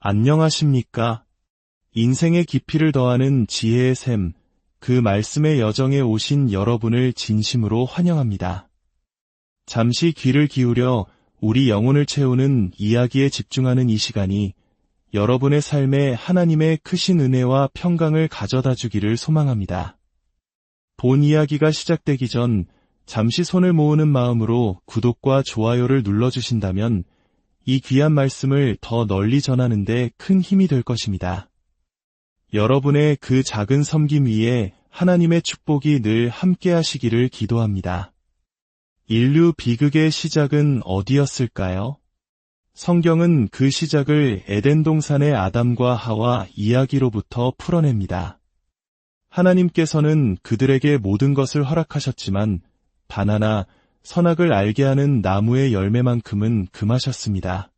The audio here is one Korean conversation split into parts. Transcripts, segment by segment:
안녕하십니까? 인생의 깊이를 더하는 지혜의 샘, 그 말씀의 여정에 오신 여러분을 진심으로 환영합니다. 잠시 귀를 기울여 우리 영혼을 채우는 이야기에 집중하는 이 시간이 여러분의 삶에 하나님의 크신 은혜와 평강을 가져다 주기를 소망합니다. 본 이야기가 시작되기 전 잠시 손을 모으는 마음으로 구독과 좋아요를 눌러주신다면 이 귀한 말씀을 더 널리 전하는 데 큰 힘이 될 것입니다. 여러분의 그 작은 섬김 위에 하나님의 축복이 늘 함께 하시기를 기도합니다. 인류 비극의 시작은 어디였을까요? 성경은 그 시작을 에덴 동산의 아담과 하와 이야기로부터 풀어냅니다. 하나님께서는 그들에게 모든 것을 허락하셨지만 단 하나 선악을 알게 하는 나무의 열매만큼은 금하셨습니다.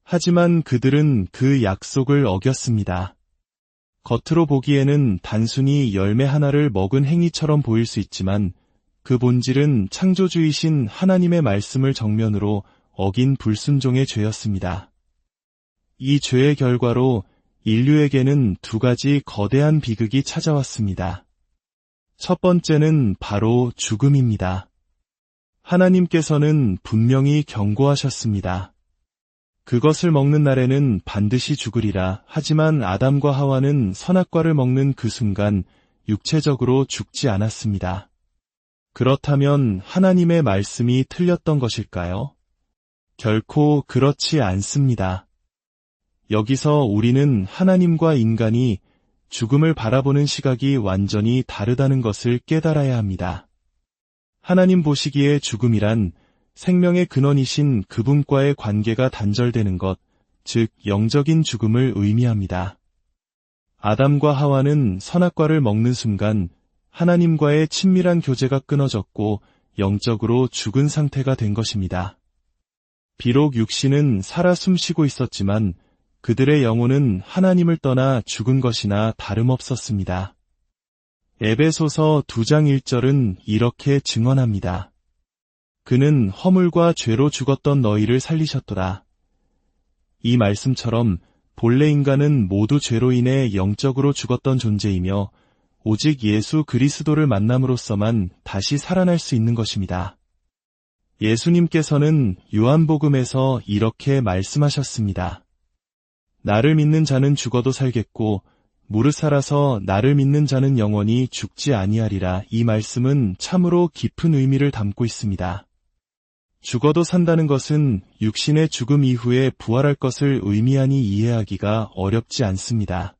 하지만 그들은 그 약속을 어겼습니다. 겉으로 보기에는 단순히 열매 하나를 먹은 행위처럼 보일 수 있지만 그 본질은 창조주이신 하나님의 말씀을 정면으로 어긴 불순종의 죄였습니다. 이 죄의 결과로 인류에게는 두 가지 거대한 비극이 찾아왔습니다. 첫 번째는 바로 죽음입니다. 하나님께서는 분명히 경고하셨습니다. 그것을 먹는 날에는 반드시 죽으리라. 하지만 아담과 하와는 선악과를 먹는 그 순간 육체적으로 죽지 않았습니다. 그렇다면 하나님의 말씀이 틀렸던 것일까요? 결코 그렇지 않습니다. 여기서 우리는 하나님과 인간이 죽음을 바라보는 시각이 완전히 다르다는 것을 깨달아야 합니다. 하나님 보시기에 죽음이란 생명의 근원이신 그분과의 관계가 단절되는 것, 즉 영적인 죽음을 의미합니다. 아담과 하와는 선악과를 먹는 순간 하나님과의 친밀한 교제가 끊어졌고 영적으로 죽은 상태가 된 것입니다. 비록 육신은 살아 숨쉬고 있었지만 그들의 영혼은 하나님을 떠나 죽은 것이나 다름없었습니다. 에베소서 2장 1절은 이렇게 증언합니다. 그는 허물과 죄로 죽었던 너희를 살리셨도다. 이 말씀처럼 본래 인간은 모두 죄로 인해 영적으로 죽었던 존재이며 오직 예수 그리스도를 만남으로써만 다시 살아날 수 있는 것입니다. 예수님께서는 요한복음에서 이렇게 말씀하셨습니다. 나를 믿는 자는 죽어도 살겠고 무릇 살아서 나를 믿는 자는 영원히 죽지 아니하리라. 이 말씀은 참으로 깊은 의미를 담고 있습니다. 죽어도 산다는 것은 육신의 죽음 이후에 부활할 것을 의미하니 이해하기가 어렵지 않습니다.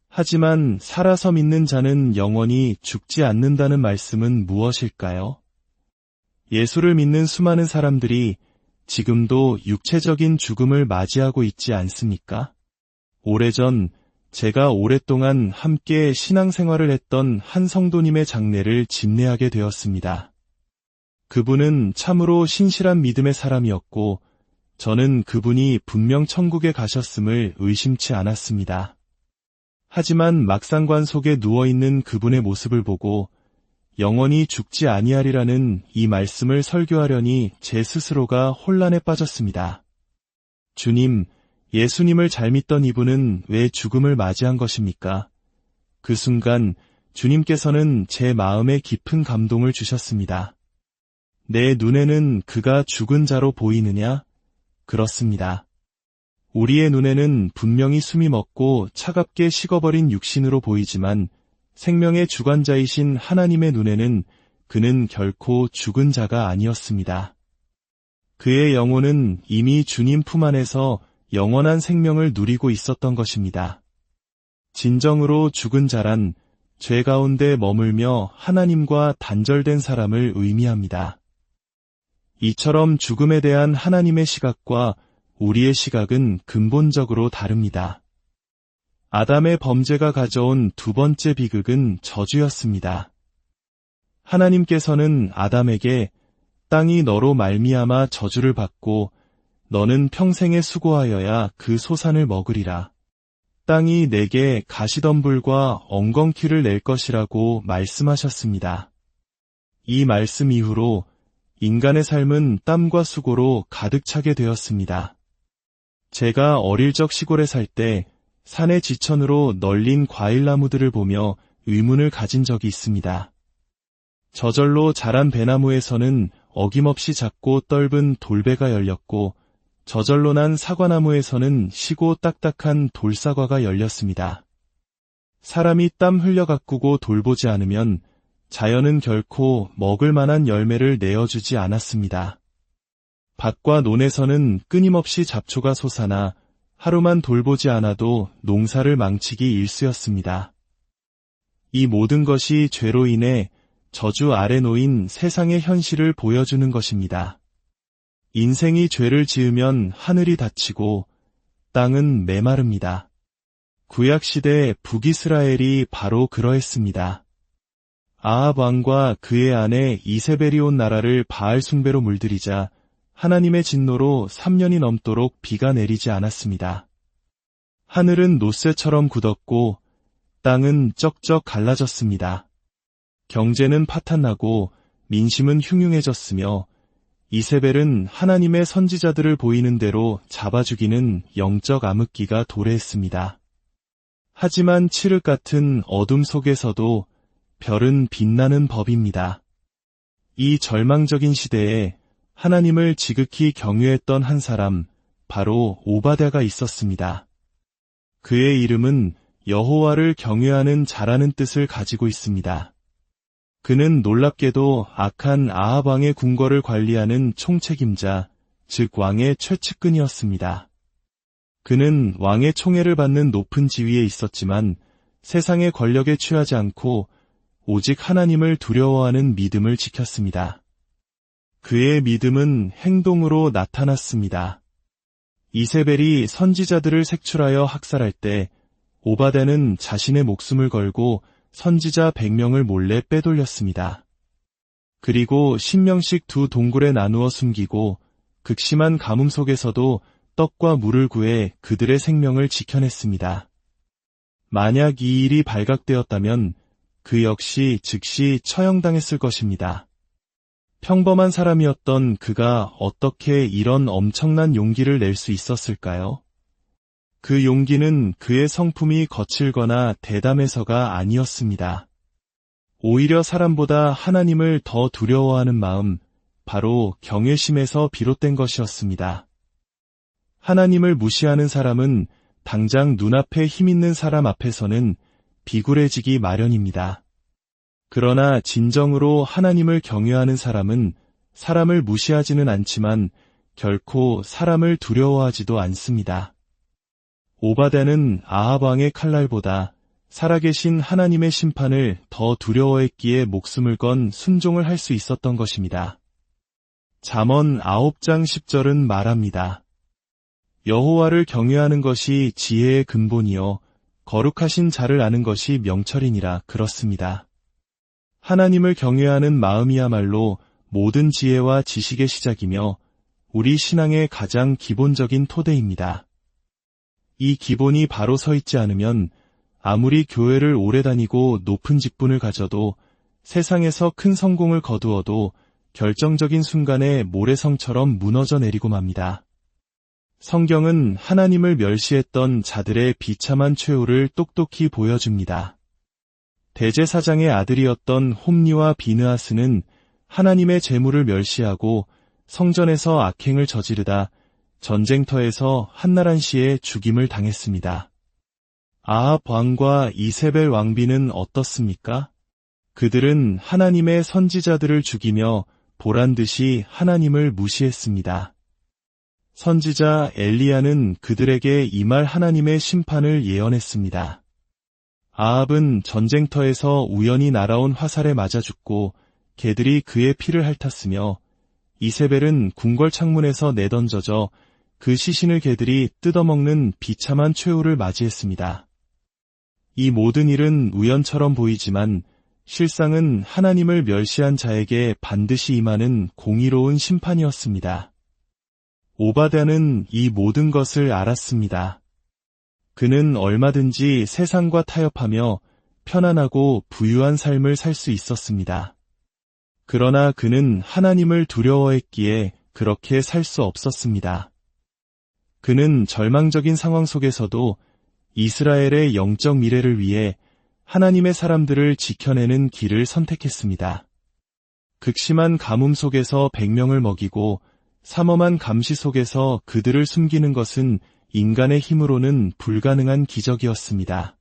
하지만 살아서 믿는 자는 영원히 죽지 않는다는 말씀은 무엇일까요? 예수를 믿는 수많은 사람들이 지금도 육체적인 죽음을 맞이하고 있지 않습니까? 오래전 제가 오랫동안 함께 신앙생활을 했던 한 성도님의 장례를 집례하게 되었습니다. 그분은 참으로 신실한 믿음의 사람이었고 저는 그분이 분명 천국에 가셨음을 의심치 않았습니다. 하지만 막상관 속에 누워있는 그분의 모습을 보고 영원히 죽지 아니하리라는 이 말씀을 설교하려니 제 스스로가 혼란에 빠졌습니다. 주님, 예수님을 잘 믿던 이분은 왜 죽음을 맞이한 것입니까? 그 순간 주님께서는 제 마음에 깊은 감동을 주셨습니다. 내 눈에는 그가 죽은 자로 보이느냐? 그렇습니다. 우리의 눈에는 분명히 숨이 멎고 차갑게 식어버린 육신으로 보이지만 생명의 주관자이신 하나님의 눈에는 그는 결코 죽은 자가 아니었습니다. 그의 영혼은 이미 주님 품 안에서 영원한 생명을 누리고 있었던 것입니다. 진정으로 죽은 자란 죄 가운데 머물며 하나님과 단절된 사람을 의미합니다. 이처럼 죽음에 대한 하나님의 시각과 우리의 시각은 근본적으로 다릅니다. 아담의 범죄가 가져온 두 번째 비극은 저주였습니다. 하나님께서는 아담에게 땅이 너로 말미암아 저주를 받고 너는 평생에 수고하여야 그 소산을 먹으리라. 땅이 내게 가시덤불과 엉겅퀴를 낼 것이라고 말씀하셨습니다. 이 말씀 이후로 인간의 삶은 땀과 수고로 가득 차게 되었습니다. 제가 어릴 적 시골에 살 때 산의 지천으로 널린 과일나무들을 보며 의문을 가진 적이 있습니다. 저절로 자란 배나무에서는 어김없이 작고 떫은 돌배가 열렸고 저절로 난 사과나무에서는 시고 딱딱한 돌사과가 열렸습니다. 사람이 땀 흘려 가꾸고 돌보지 않으면 자연은 결코 먹을 만한 열매를 내어주지 않았습니다. 밭과 논에서는 끊임없이 잡초가 솟아나 하루만 돌보지 않아도 농사를 망치기 일쑤였습니다. 이 모든 것이 죄로 인해 저주 아래 놓인 세상의 현실을 보여주는 것입니다. 인생이 죄를 지으면 하늘이 닫히고 땅은 메마릅니다. 구약시대 북이스라엘이 바로 그러했습니다. 아합 왕과 그의 아내 이세벨이 온 나라를 바알 숭배로 물들이자 하나님의 진노로 3년이 넘도록 비가 내리지 않았습니다. 하늘은 노쇠처럼 굳었고 땅은 쩍쩍 갈라졌습니다. 경제는 파탄나고 민심은 흉흉해졌으며 이세벨은 하나님의 선지자들을 보이는 대로 잡아 죽이는 영적 암흑기가 도래했습니다. 하지만 칠흑 같은 어둠 속에서도 별은 빛나는 법입니다. 이 절망적인 시대에 하나님을 지극히 경외했던 한 사람, 바로 오바댜가 있었습니다. 그의 이름은 여호와를 경외하는 자라는 뜻을 가지고 있습니다. 그는 놀랍게도 악한 아합 왕의 궁궐을 관리하는 총책임자, 즉 왕의 최측근이었습니다. 그는 왕의 총애를 받는 높은 지위에 있었지만 세상의 권력에 취하지 않고 오직 하나님을 두려워하는 믿음을 지켰습니다. 그의 믿음은 행동으로 나타났습니다. 이세벨이 선지자들을 색출하여 학살할 때 오바댜는 자신의 목숨을 걸고 선지자 100명을 몰래 빼돌렸습니다. 그리고 10명씩 두 동굴에 나누어 숨기고 극심한 가뭄 속에서도 떡과 물을 구해 그들의 생명을 지켜냈습니다. 만약 이 일이 발각되었다면 그 역시 즉시 처형당했을 것입니다. 평범한 사람이었던 그가 어떻게 이런 엄청난 용기를 낼 수 있었을까요? 그 용기는 그의 성품이 거칠거나 대담해서가 아니었습니다. 오히려 사람보다 하나님을 더 두려워하는 마음, 바로 경외심에서 비롯된 것이었습니다. 하나님을 무시하는 사람은 당장 눈앞에 힘있는 사람 앞에서는 비굴해지기 마련입니다. 그러나 진정으로 하나님을 경외하는 사람은 사람을 무시하지는 않지만 결코 사람을 두려워하지도 않습니다. 오바댜는 아합 왕의 칼날보다 살아계신 하나님의 심판을 더 두려워했기에 목숨을 건 순종을 할 수 있었던 것입니다. 잠언 9장 10절은 말합니다. 여호와를 경외하는 것이 지혜의 근본이요 거룩하신 자를 아는 것이 명철이니라. 그렇습니다. 하나님을 경외하는 마음이야말로 모든 지혜와 지식의 시작이며 우리 신앙의 가장 기본적인 토대입니다. 이 기본이 바로 서 있지 않으면 아무리 교회를 오래 다니고 높은 직분을 가져도 세상에서 큰 성공을 거두어도 결정적인 순간에 모래성처럼 무너져 내리고 맙니다. 성경은 하나님을 멸시했던 자들의 비참한 최후를 똑똑히 보여줍니다. 대제사장의 아들이었던 홈리와 비느하스는 하나님의 재물을 멸시하고 성전에서 악행을 저지르다 전쟁터에서 한나란 씨의 죽임을 당했습니다. 아합 왕과 이세벨 왕비는 어떻습니까? 그들은 하나님의 선지자들을 죽이며 보란듯이 하나님을 무시했습니다. 선지자 엘리야는 그들에게 임할 하나님의 심판을 예언했습니다. 아합은 전쟁터에서 우연히 날아온 화살에 맞아 죽고 개들이 그의 피를 핥았으며 이세벨은 궁궐 창문에서 내던져져 그 시신을 개들이 뜯어먹는 비참한 최후를 맞이했습니다. 이 모든 일은 우연처럼 보이지만 실상은 하나님을 멸시한 자에게 반드시 임하는 공의로운 심판이었습니다. 오바댜는 이 모든 것을 알았습니다. 그는 얼마든지 세상과 타협하며 편안하고 부유한 삶을 살 수 있었습니다. 그러나 그는 하나님을 두려워했기에 그렇게 살 수 없었습니다. 그는 절망적인 상황 속에서도 이스라엘의 영적 미래를 위해 하나님의 사람들을 지켜내는 길을 선택했습니다. 극심한 가뭄 속에서 100명을 먹이고 삼엄한 감시 속에서 그들을 숨기는 것은 인간의 힘으로는 불가능한 기적이었습니다.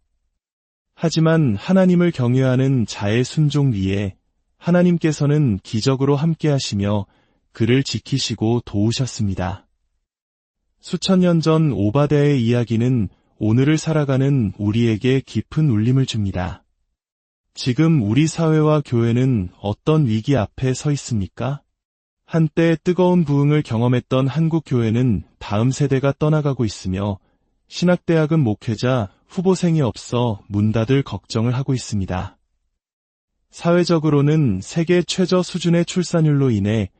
하지만 하나님을 경외하는 자의 순종 위에 하나님께서는 기적으로 함께하시며 그를 지키시고 도우셨습니다. 수천 년 전 오바댜의 이야기는 오늘을 살아가는 우리에게 깊은 울림을 줍니다. 지금 우리 사회와 교회는 어떤 위기 앞에 서 있습니까? 한때 뜨거운 부흥을 경험했던 한국 교회는 다음 세대가 떠나가고 있으며 신학대학은 목회자, 후보생이 없어 문 닫을 걱정을 하고 있습니다. 사회적으로는 세계 최저 수준의 출산율로 인해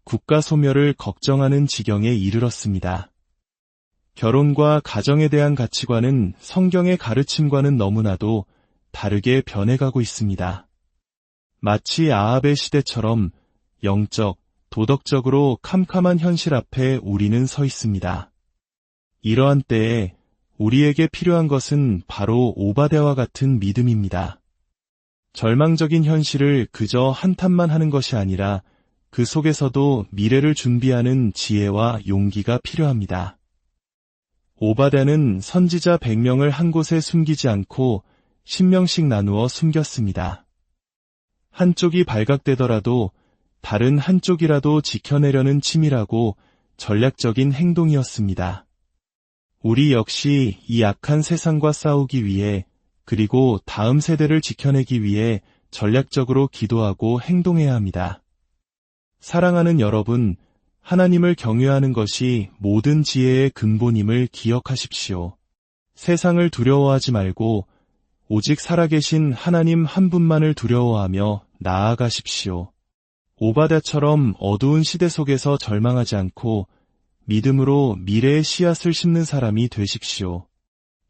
국가 소멸을 걱정하는 지경에 이르렀습니다. 결혼과 가정에 대한 가치관은 성경의 가르침과는 너무나도 다르게 변해가고 있습니다. 마치 아합의 시대처럼 영적, 도덕적으로 캄캄한 현실 앞에 우리는 서 있습니다. 이러한 때에 우리에게 필요한 것은 바로 오바댜와 같은 믿음입니다. 절망적인 현실을 그저 한탄만 하는 것이 아니라 그 속에서도 미래를 준비하는 지혜와 용기가 필요합니다. 오바댜는 선지자 100명을 한 곳에 숨기지 않고 10명씩 나누어 숨겼습니다. 한쪽이 발각되더라도 다른 한쪽이라도 지켜내려는 치밀하고 전략적인 행동이었습니다. 우리 역시 이 악한 세상과 싸우기 위해 그리고 다음 세대를 지켜내기 위해 전략적으로 기도하고 행동해야 합니다. 사랑하는 여러분, 하나님을 경외하는 것이 모든 지혜의 근본임을 기억하십시오. 세상을 두려워하지 말고 오직 살아계신 하나님 한 분만을 두려워하며 나아가십시오. 오바댜처럼 어두운 시대 속에서 절망하지 않고 믿음으로 미래의 씨앗을 심는 사람이 되십시오.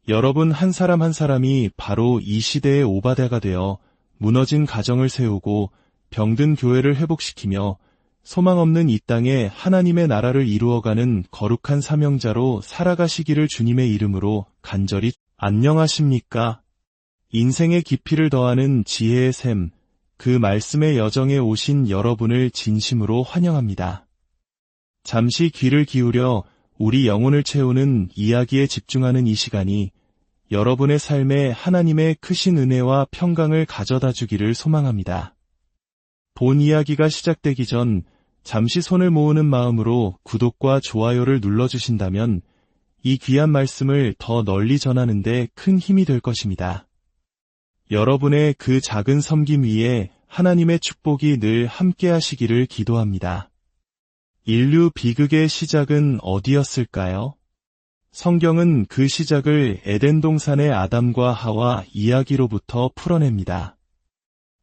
여러분 한 사람 한 사람이 바로 이 시대의 오바댜가 되어 무너진 가정을 세우고 병든 교회를 회복시키며 소망 없는 이 땅에 하나님의 나라를 이루어가는 거룩한 사명자로 살아가시기를 주님의 이름으로 간절히 안녕하십니까? 인생의 깊이를 더하는 지혜의 샘, 그 말씀의 여정에 오신 여러분을 진심으로 환영합니다. 잠시 귀를 기울여 우리 영혼을 채우는 이야기에 집중하는 이 시간이 여러분의 삶에 하나님의 크신 은혜와 평강을 가져다 주기를 소망합니다. 본 이야기가 시작되기 전 잠시 손을 모으는 마음으로 구독과 좋아요를 눌러주신다면 이 귀한 말씀을 더 널리 전하는 데 큰 힘이 될 것입니다. 여러분의 그 작은 섬김 위에 하나님의 축복이 늘 함께 하시기를 기도합니다. 인류 비극의 시작은 어디였을까요? 성경은 그 시작을 에덴 동산의 아담과 하와 이야기로부터 풀어냅니다.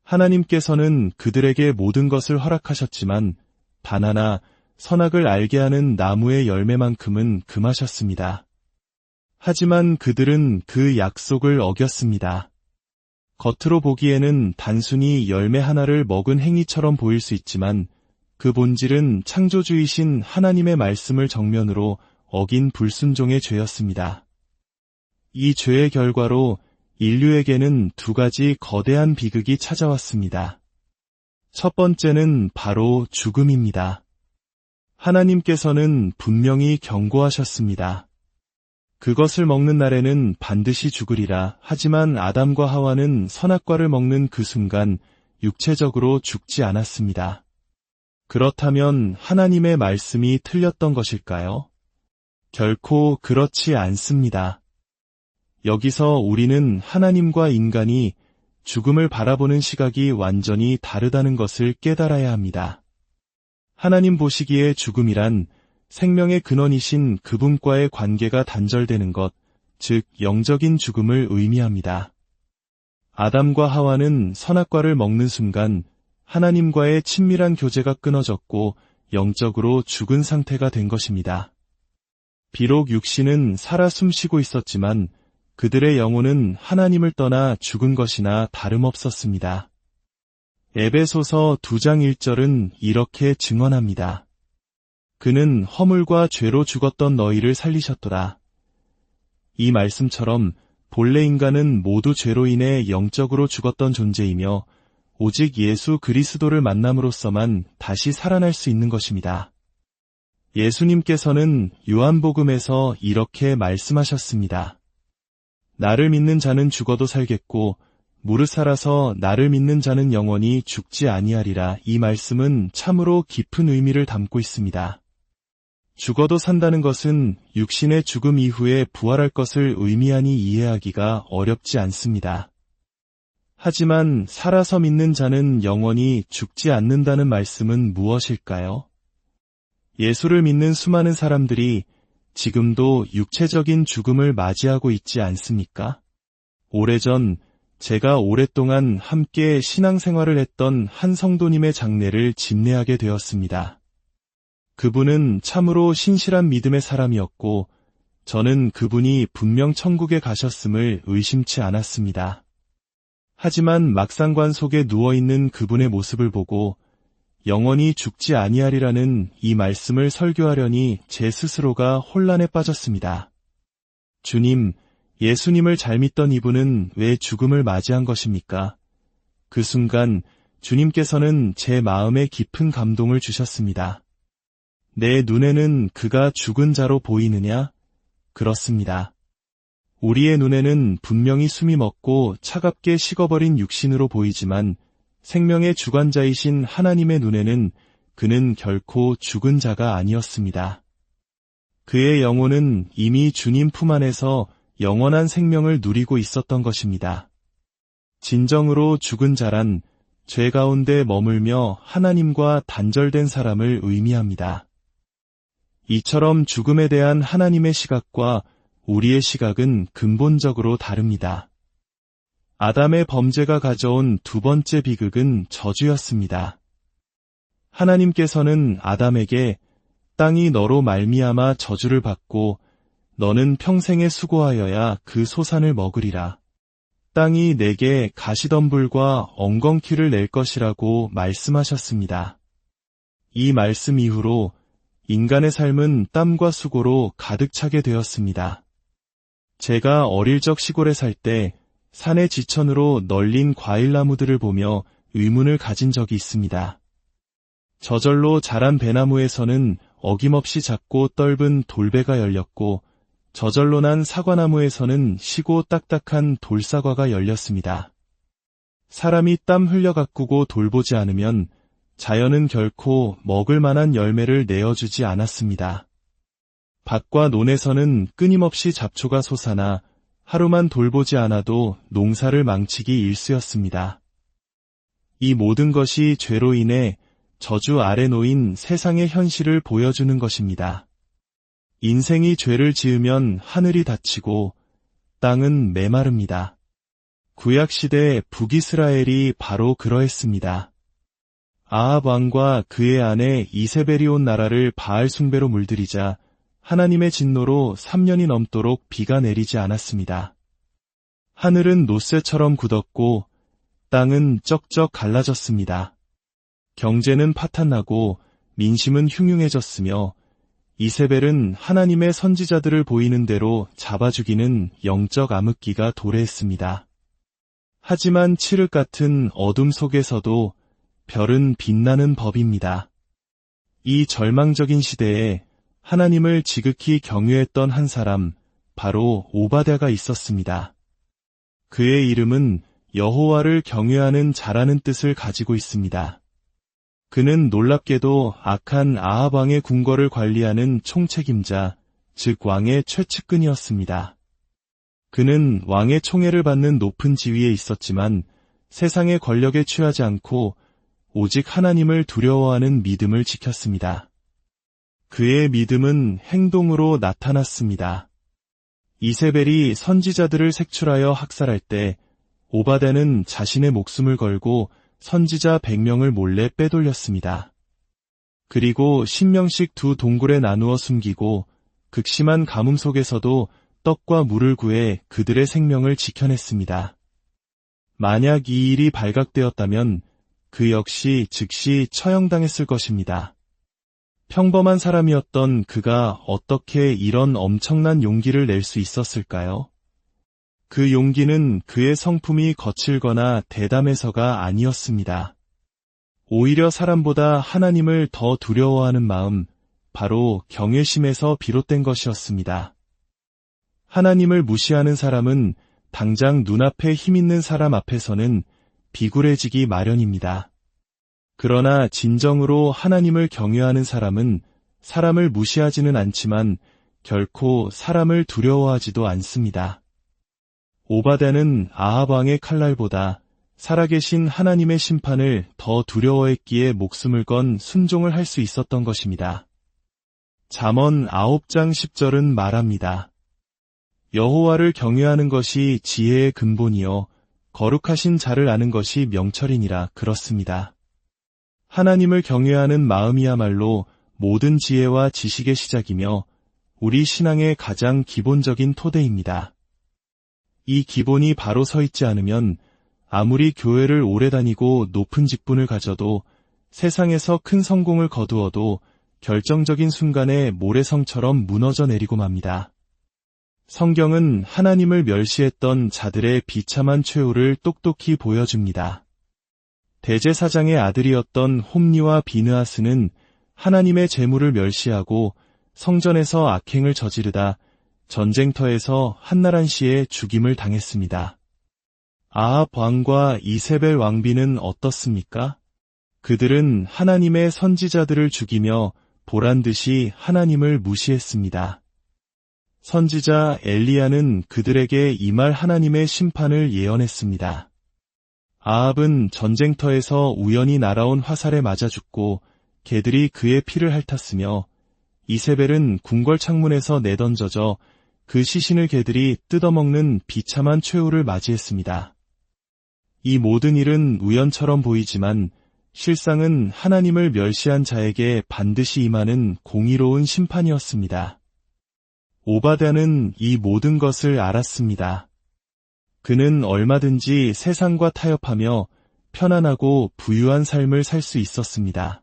하나님께서는 그들에게 모든 것을 허락하셨지만 바나나, 선악을 알게 하는 나무의 열매만큼은 금하셨습니다. 하지만 그들은 그 약속을 어겼습니다. 겉으로 보기에는 단순히 열매 하나를 먹은 행위처럼 보일 수 있지만 그 본질은 창조주이신 하나님의 말씀을 정면으로 어긴 불순종의 죄였습니다. 이 죄의 결과로 인류에게는 두 가지 거대한 비극이 찾아왔습니다. 첫 번째는 바로 죽음입니다. 하나님께서는 분명히 경고하셨습니다. 그것을 먹는 날에는 반드시 죽으리라. 하지만 아담과 하와는 선악과를 먹는 그 순간 육체적으로 죽지 않았습니다. 그렇다면 하나님의 말씀이 틀렸던 것일까요? 결코 그렇지 않습니다. 여기서 우리는 하나님과 인간이 죽음을 바라보는 시각이 완전히 다르다는 것을 깨달아야 합니다. 하나님 보시기에 죽음이란 생명의 근원이신 그분과의 관계가 단절되는 것, 즉 영적인 죽음을 의미합니다. 아담과 하와는 선악과를 먹는 순간 하나님과의 친밀한 교제가 끊어졌고 영적으로 죽은 상태가 된 것입니다. 비록 육신은 살아 숨쉬고 있었지만 그들의 영혼은 하나님을 떠나 죽은 것이나 다름없었습니다. 에베소서 2장 1절은 이렇게 증언합니다. 그는 허물과 죄로 죽었던 너희를 살리셨도다. 이 말씀처럼 본래 인간은 모두 죄로 인해 영적으로 죽었던 존재이며 오직 예수 그리스도를 만남으로써만 다시 살아날 수 있는 것입니다. 예수님께서는 요한복음에서 이렇게 말씀하셨습니다. 나를 믿는 자는 죽어도 살겠고 무릇 살아서 나를 믿는 자는 영원히 죽지 아니하리라. 이 말씀은 참으로 깊은 의미를 담고 있습니다. 죽어도 산다는 것은 육신의 죽음 이후에 부활할 것을 의미하니 이해하기가 어렵지 않습니다. 하지만 살아서 믿는 자는 영원히 죽지 않는다는 말씀은 무엇일까요? 예수를 믿는 수많은 사람들이 지금도 육체적인 죽음을 맞이하고 있지 않습니까? 오래전 제가 오랫동안 함께 신앙생활을 했던 한 성도님의 장례를 집례하게 되었습니다. 그분은 참으로 신실한 믿음의 사람이었고 저는 그분이 분명 천국에 가셨음을 의심치 않았습니다. 하지만 막상관 속에 누워있는 그분의 모습을 보고 영원히 죽지 아니하리라는 이 말씀을 설교하려니 제 스스로가 혼란에 빠졌습니다. 주님, 예수님을 잘 믿던 이분은 왜 죽음을 맞이한 것입니까? 그 순간 주님께서는 제 마음에 깊은 감동을 주셨습니다. 내 눈에는 그가 죽은 자로 보이느냐? 그렇습니다. 우리의 눈에는 분명히 숨이 멎고 차갑게 식어버린 육신으로 보이지만 생명의 주관자이신 하나님의 눈에는 그는 결코 죽은 자가 아니었습니다. 그의 영혼은 이미 주님 품 안에서 영원한 생명을 누리고 있었던 것입니다. 진정으로 죽은 자란 죄 가운데 머물며 하나님과 단절된 사람을 의미합니다. 이처럼 죽음에 대한 하나님의 시각과 우리의 시각은 근본적으로 다릅니다. 아담의 범죄가 가져온 두 번째 비극은 저주였습니다. 하나님께서는 아담에게 땅이 너로 말미암아 저주를 받고 너는 평생에 수고하여야 그 소산을 먹으리라. 땅이 내게 가시덤불과 엉겅퀴를 낼 것이라고 말씀하셨습니다. 이 말씀 이후로 인간의 삶은 땀과 수고로 가득 차게 되었습니다. 제가 어릴 적 시골에 살 때 산의 지천으로 널린 과일나무들을 보며 의문을 가진 적이 있습니다. 저절로 자란 배나무에서는 어김없이 작고 떫은 돌배가 열렸고 저절로 난 사과나무에서는 시고 딱딱한 돌사과가 열렸습니다. 사람이 땀 흘려 가꾸고 돌보지 않으면 자연은 결코 먹을 만한 열매를 내어주지 않았습니다. 밭과 논에서는 끊임없이 잡초가 솟아나 하루만 돌보지 않아도 농사를 망치기 일쑤였습니다. 이 모든 것이 죄로 인해 저주 아래 놓인 세상의 현실을 보여주는 것입니다. 인생이 죄를 지으면 하늘이 닫히고 땅은 메마릅니다. 구약시대 북이스라엘이 바로 그러했습니다. 아합 왕과 그의 아내 이세벨이 온 나라를 바알 숭배로 물들이자 하나님의 진노로 3년이 넘도록 비가 내리지 않았습니다. 하늘은 노쇠처럼 굳었고 땅은 쩍쩍 갈라졌습니다. 경제는 파탄나고 민심은 흉흉해졌으며 이세벨은 하나님의 선지자들을 보이는 대로 잡아 죽이는 영적 암흑기가 도래했습니다. 하지만 칠흑 같은 어둠 속에서도 별은 빛나는 법입니다. 이 절망적인 시대에 하나님을 지극히 경외했던 한 사람, 바로 오바댜가 있었습니다. 그의 이름은 여호와를 경외하는 자라는 뜻을 가지고 있습니다. 그는 놀랍게도 악한 아합 왕의 궁궐을 관리하는 총책임자, 즉 왕의 최측근이었습니다. 그는 왕의 총애를 받는 높은 지위에 있었지만 세상의 권력에 취하지 않고 오직 하나님을 두려워하는 믿음을 지켰습니다. 그의 믿음은 행동으로 나타났습니다. 이세벨이 선지자들을 색출하여 학살할 때 오바댜는 자신의 목숨을 걸고 선지자 100명을 몰래 빼돌렸습니다. 그리고 10명씩 두 동굴에 나누어 숨기고 극심한 가뭄 속에서도 떡과 물을 구해 그들의 생명을 지켜냈습니다. 만약 이 일이 발각되었다면 그 역시 즉시 처형당했을 것입니다. 평범한 사람이었던 그가 어떻게 이런 엄청난 용기를 낼 수 있었을까요? 그 용기는 그의 성품이 거칠거나 대담해서가 아니었습니다. 오히려 사람보다 하나님을 더 두려워하는 마음, 바로 경외심에서 비롯된 것이었습니다. 하나님을 무시하는 사람은 당장 눈앞에 힘있는 사람 앞에서는 비굴해지기 마련입니다. 그러나 진정으로 하나님을 경외하는 사람은 사람을 무시하지는 않지만 결코 사람을 두려워하지도 않습니다. 오바댜는 아합 왕의 칼날보다 살아계신 하나님의 심판을 더 두려워했기에 목숨을 건 순종을 할 수 있었던 것입니다. 잠언 9장 10절은 말합니다. 여호와를 경외하는 것이 지혜의 근본이요 거룩하신 자를 아는 것이 명철이니라. 그렇습니다. 하나님을 경외하는 마음이야말로 모든 지혜와 지식의 시작이며 우리 신앙의 가장 기본적인 토대입니다. 이 기본이 바로 서 있지 않으면 아무리 교회를 오래 다니고 높은 직분을 가져도 세상에서 큰 성공을 거두어도 결정적인 순간에 모래성처럼 무너져 내리고 맙니다. 성경은 하나님을 멸시했던 자들의 비참한 최후를 똑똑히 보여줍니다. 대제사장의 아들이었던 홈리와 비느하스는 하나님의 재물을 멸시하고 성전에서 악행을 저지르다 전쟁터에서 한나란 씨의 죽임을 당했습니다. 아합 왕과 이세벨 왕비는 어떻습니까? 그들은 하나님의 선지자들을 죽이며 보란듯이 하나님을 무시했습니다. 선지자 엘리야는 그들에게 임할 하나님의 심판을 예언했습니다. 아합은 전쟁터에서 우연히 날아온 화살에 맞아 죽고 개들이 그의 피를 핥았으며 이세벨은 궁궐 창문에서 내던져져 그 시신을 개들이 뜯어먹는 비참한 최후를 맞이했습니다. 이 모든 일은 우연처럼 보이지만 실상은 하나님을 멸시한 자에게 반드시 임하는 공의로운 심판이었습니다. 오바댜는 이 모든 것을 알았습니다. 그는 얼마든지 세상과 타협하며 편안하고 부유한 삶을 살 수 있었습니다.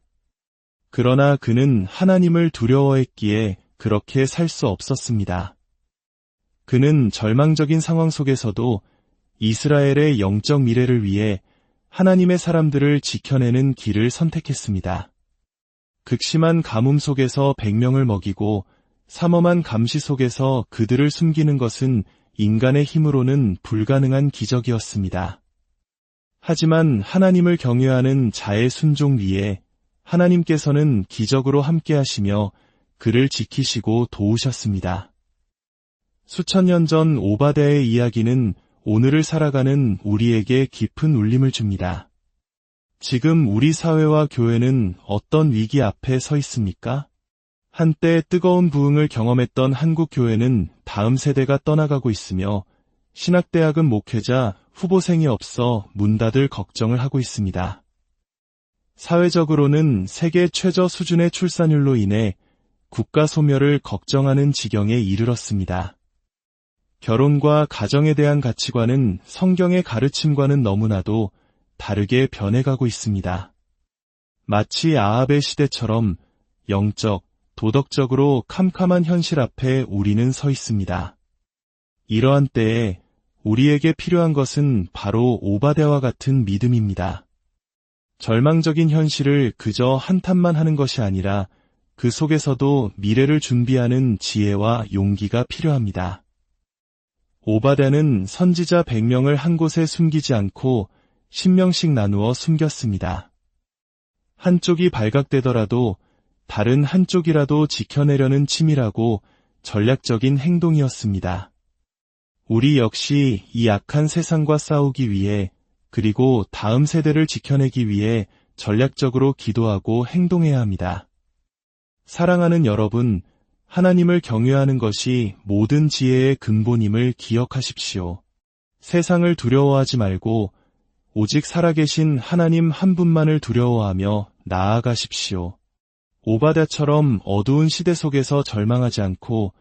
그러나 그는 하나님을 두려워했기에 그렇게 살 수 없었습니다. 그는 절망적인 상황 속에서도 이스라엘의 영적 미래를 위해 하나님의 사람들을 지켜내는 길을 선택했습니다. 극심한 가뭄 속에서 100명을 먹이고 삼엄한 감시 속에서 그들을 숨기는 것은 인간의 힘으로는 불가능한 기적이었습니다. 하지만 하나님을 경외하는 자의 순종 위에 하나님께서는 기적으로 함께하시며 그를 지키시고 도우셨습니다. 수천 년 전 오바댜의 이야기는 오늘을 살아가는 우리에게 깊은 울림을 줍니다. 지금 우리 사회와 교회는 어떤 위기 앞에 서 있습니까? 한때 뜨거운 부흥을 경험했던 한국 교회는 다음 세대가 떠나가고 있으며 신학대학은 목회자, 후보생이 없어 문 닫을 걱정을 하고 있습니다. 사회적으로는 세계 최저 수준의 출산율로 인해 국가 소멸을 걱정하는 지경에 이르렀습니다. 결혼과 가정에 대한 가치관은 성경의 가르침과는 너무나도 다르게 변해가고 있습니다. 마치 아합의 시대처럼 영적, 도덕적으로 캄캄한 현실 앞에 우리는 서 있습니다. 이러한 때에 우리에게 필요한 것은 바로 오바댜와 같은 믿음입니다. 절망적인 현실을 그저 한탄만 하는 것이 아니라 그 속에서도 미래를 준비하는 지혜와 용기가 필요합니다. 오바댜는 선지자 100명을 한 곳에 숨기지 않고 10명씩 나누어 숨겼습니다. 한쪽이 발각되더라도 다른 한쪽이라도 지켜내려는 치밀하고 전략적인 행동이었습니다. 우리 역시 이 악한 세상과 싸우기 위해 그리고 다음 세대를 지켜내기 위해 전략적으로 기도하고 행동해야 합니다. 사랑하는 여러분, 하나님을 경외하는 것이 모든 지혜의 근본임을 기억하십시오. 세상을 두려워하지 말고 오직 살아계신 하나님 한 분만을 두려워하며 나아가십시오. 오바댜처럼 어두운 시대 속에서 절망하지 않고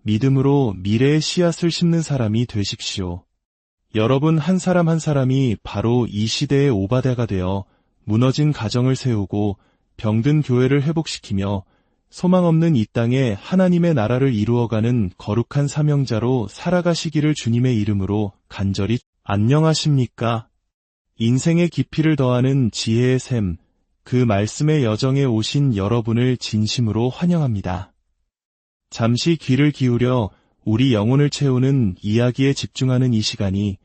믿음으로 미래의 씨앗을 심는 사람이 되십시오. 여러분 한 사람 한 사람이 바로 이 시대의 오바댜가 되어 무너진 가정을 세우고 병든 교회를 회복시키며 소망 없는 이 땅에 하나님의 나라를 이루어가는 거룩한 사명자로 살아가시기를 주님의 이름으로 간절히 안녕하십니까? 인생의 깊이를 더하는 지혜의 샘, 그 말씀의 여정에 오신 여러분을 진심으로 환영합니다. 잠시 귀를 기울여 우리 영혼을 채우는 이야기에 집중하는 이 시간이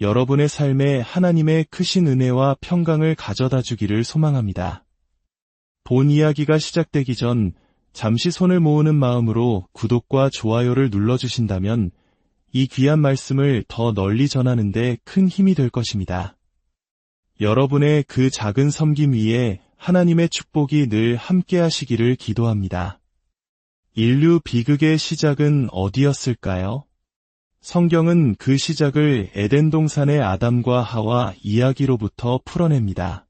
여러분의 삶에 하나님의 크신 은혜와 평강을 가져다 주기를 소망합니다. 본 이야기가 시작되기 전 잠시 손을 모으는 마음으로 구독과 좋아요를 눌러주신다면 이 귀한 말씀을 더 널리 전하는 데 큰 힘이 될 것입니다. 여러분의 그 작은 섬김 위에 하나님의 축복이 늘 함께 하시기를 기도합니다. 인류 비극의 시작은 어디였을까요? 성경은 그 시작을 에덴 동산의 아담과 하와 이야기로부터 풀어냅니다.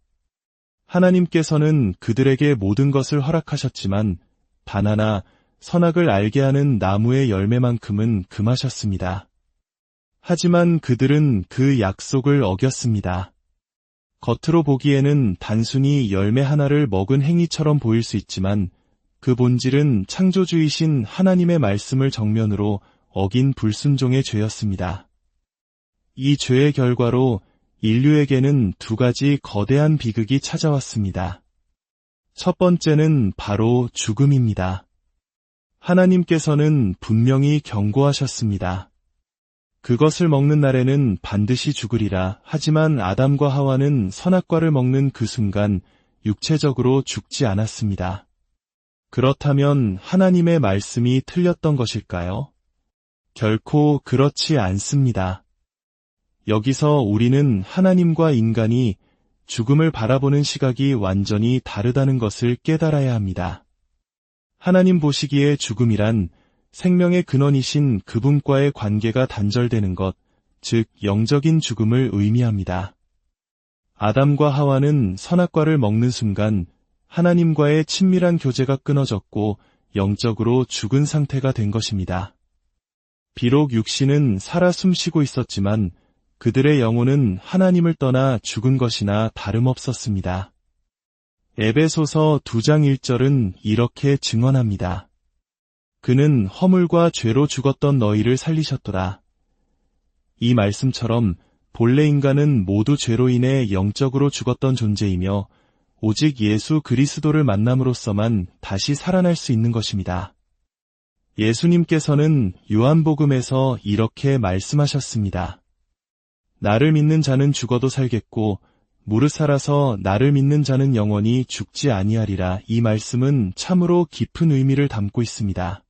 하나님께서는 그들에게 모든 것을 허락하셨지만 단 하나 선악을 알게 하는 나무의 열매만큼은 금하셨습니다. 하지만 그들은 그 약속을 어겼습니다. 겉으로 보기에는 단순히 열매 하나를 먹은 행위처럼 보일 수 있지만 그 본질은 창조주이신 하나님의 말씀을 정면으로 어긴 불순종의 죄였습니다. 이 죄의 결과로 인류에게는 두 가지 거대한 비극이 찾아왔습니다. 첫 번째는 바로 죽음입니다. 하나님께서는 분명히 경고하셨습니다. 그것을 먹는 날에는 반드시 죽으리라. 하지만 아담과 하와는 선악과를 먹는 그 순간 육체적으로 죽지 않았습니다. 그렇다면 하나님의 말씀이 틀렸던 것일까요? 결코 그렇지 않습니다. 여기서 우리는 하나님과 인간이 죽음을 바라보는 시각이 완전히 다르다는 것을 깨달아야 합니다. 하나님 보시기에 죽음이란 생명의 근원이신 그분과의 관계가 단절되는 것, 즉 영적인 죽음을 의미합니다. 아담과 하와는 선악과를 먹는 순간 하나님과의 친밀한 교제가 끊어졌고 영적으로 죽은 상태가 된 것입니다. 비록 육신은 살아 숨쉬고 있었지만 그들의 영혼은 하나님을 떠나 죽은 것이나 다름없었습니다. 에베소서 2장 1절은 이렇게 증언합니다. 그는 허물과 죄로 죽었던 너희를 살리셨도다. 이 말씀처럼 본래 인간은 모두 죄로 인해 영적으로 죽었던 존재이며 오직 예수 그리스도를 만남으로써만 다시 살아날 수 있는 것입니다. 예수님께서는 요한복음에서 이렇게 말씀하셨습니다. 나를 믿는 자는 죽어도 살겠고 무릇 살아서 나를 믿는 자는 영원히 죽지 아니하리라. 이 말씀은 참으로 깊은 의미를 담고 있습니다.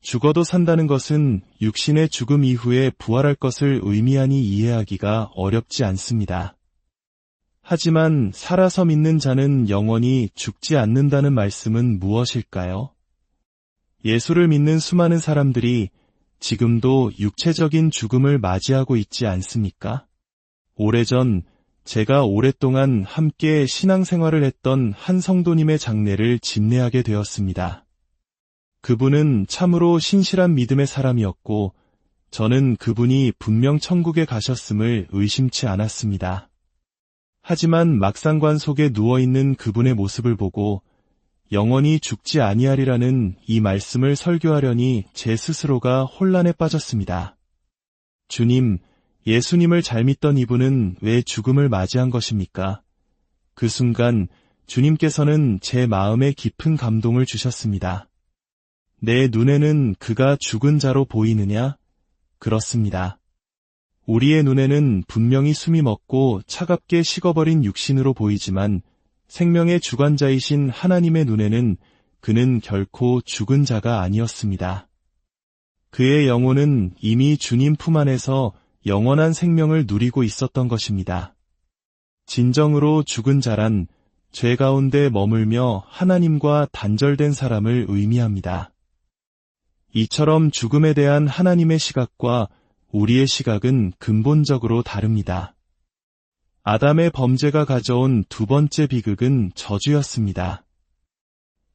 죽어도 산다는 것은 육신의 죽음 이후에 부활할 것을 의미하니 이해하기가 어렵지 않습니다. 하지만 살아서 믿는 자는 영원히 죽지 않는다는 말씀은 무엇일까요? 예수를 믿는 수많은 사람들이 지금도 육체적인 죽음을 맞이하고 있지 않습니까? 오래전 제가 오랫동안 함께 신앙생활을 했던 한 성도님의 장례를 집례하게 되었습니다. 그분은 참으로 신실한 믿음의 사람이었고 저는 그분이 분명 천국에 가셨음을 의심치 않았습니다. 하지만 막상관 속에 누워있는 그분의 모습을 보고 영원히 죽지 아니하리라는 이 말씀을 설교하려니 제 스스로가 혼란에 빠졌습니다. 주님, 예수님을 잘 믿던 이분은 왜 죽음을 맞이한 것입니까? 그 순간 주님께서는 제 마음에 깊은 감동을 주셨습니다. 내 눈에는 그가 죽은 자로 보이느냐? 그렇습니다. 우리의 눈에는 분명히 숨이 멎고 차갑게 식어버린 육신으로 보이지만 생명의 주관자이신 하나님의 눈에는 그는 결코 죽은 자가 아니었습니다. 그의 영혼은 이미 주님 품 안에서 영원한 생명을 누리고 있었던 것입니다. 진정으로 죽은 자란 죄 가운데 머물며 하나님과 단절된 사람을 의미합니다. 이처럼 죽음에 대한 하나님의 시각과 우리의 시각은 근본적으로 다릅니다. 아담의 범죄가 가져온 두 번째 비극은 저주였습니다.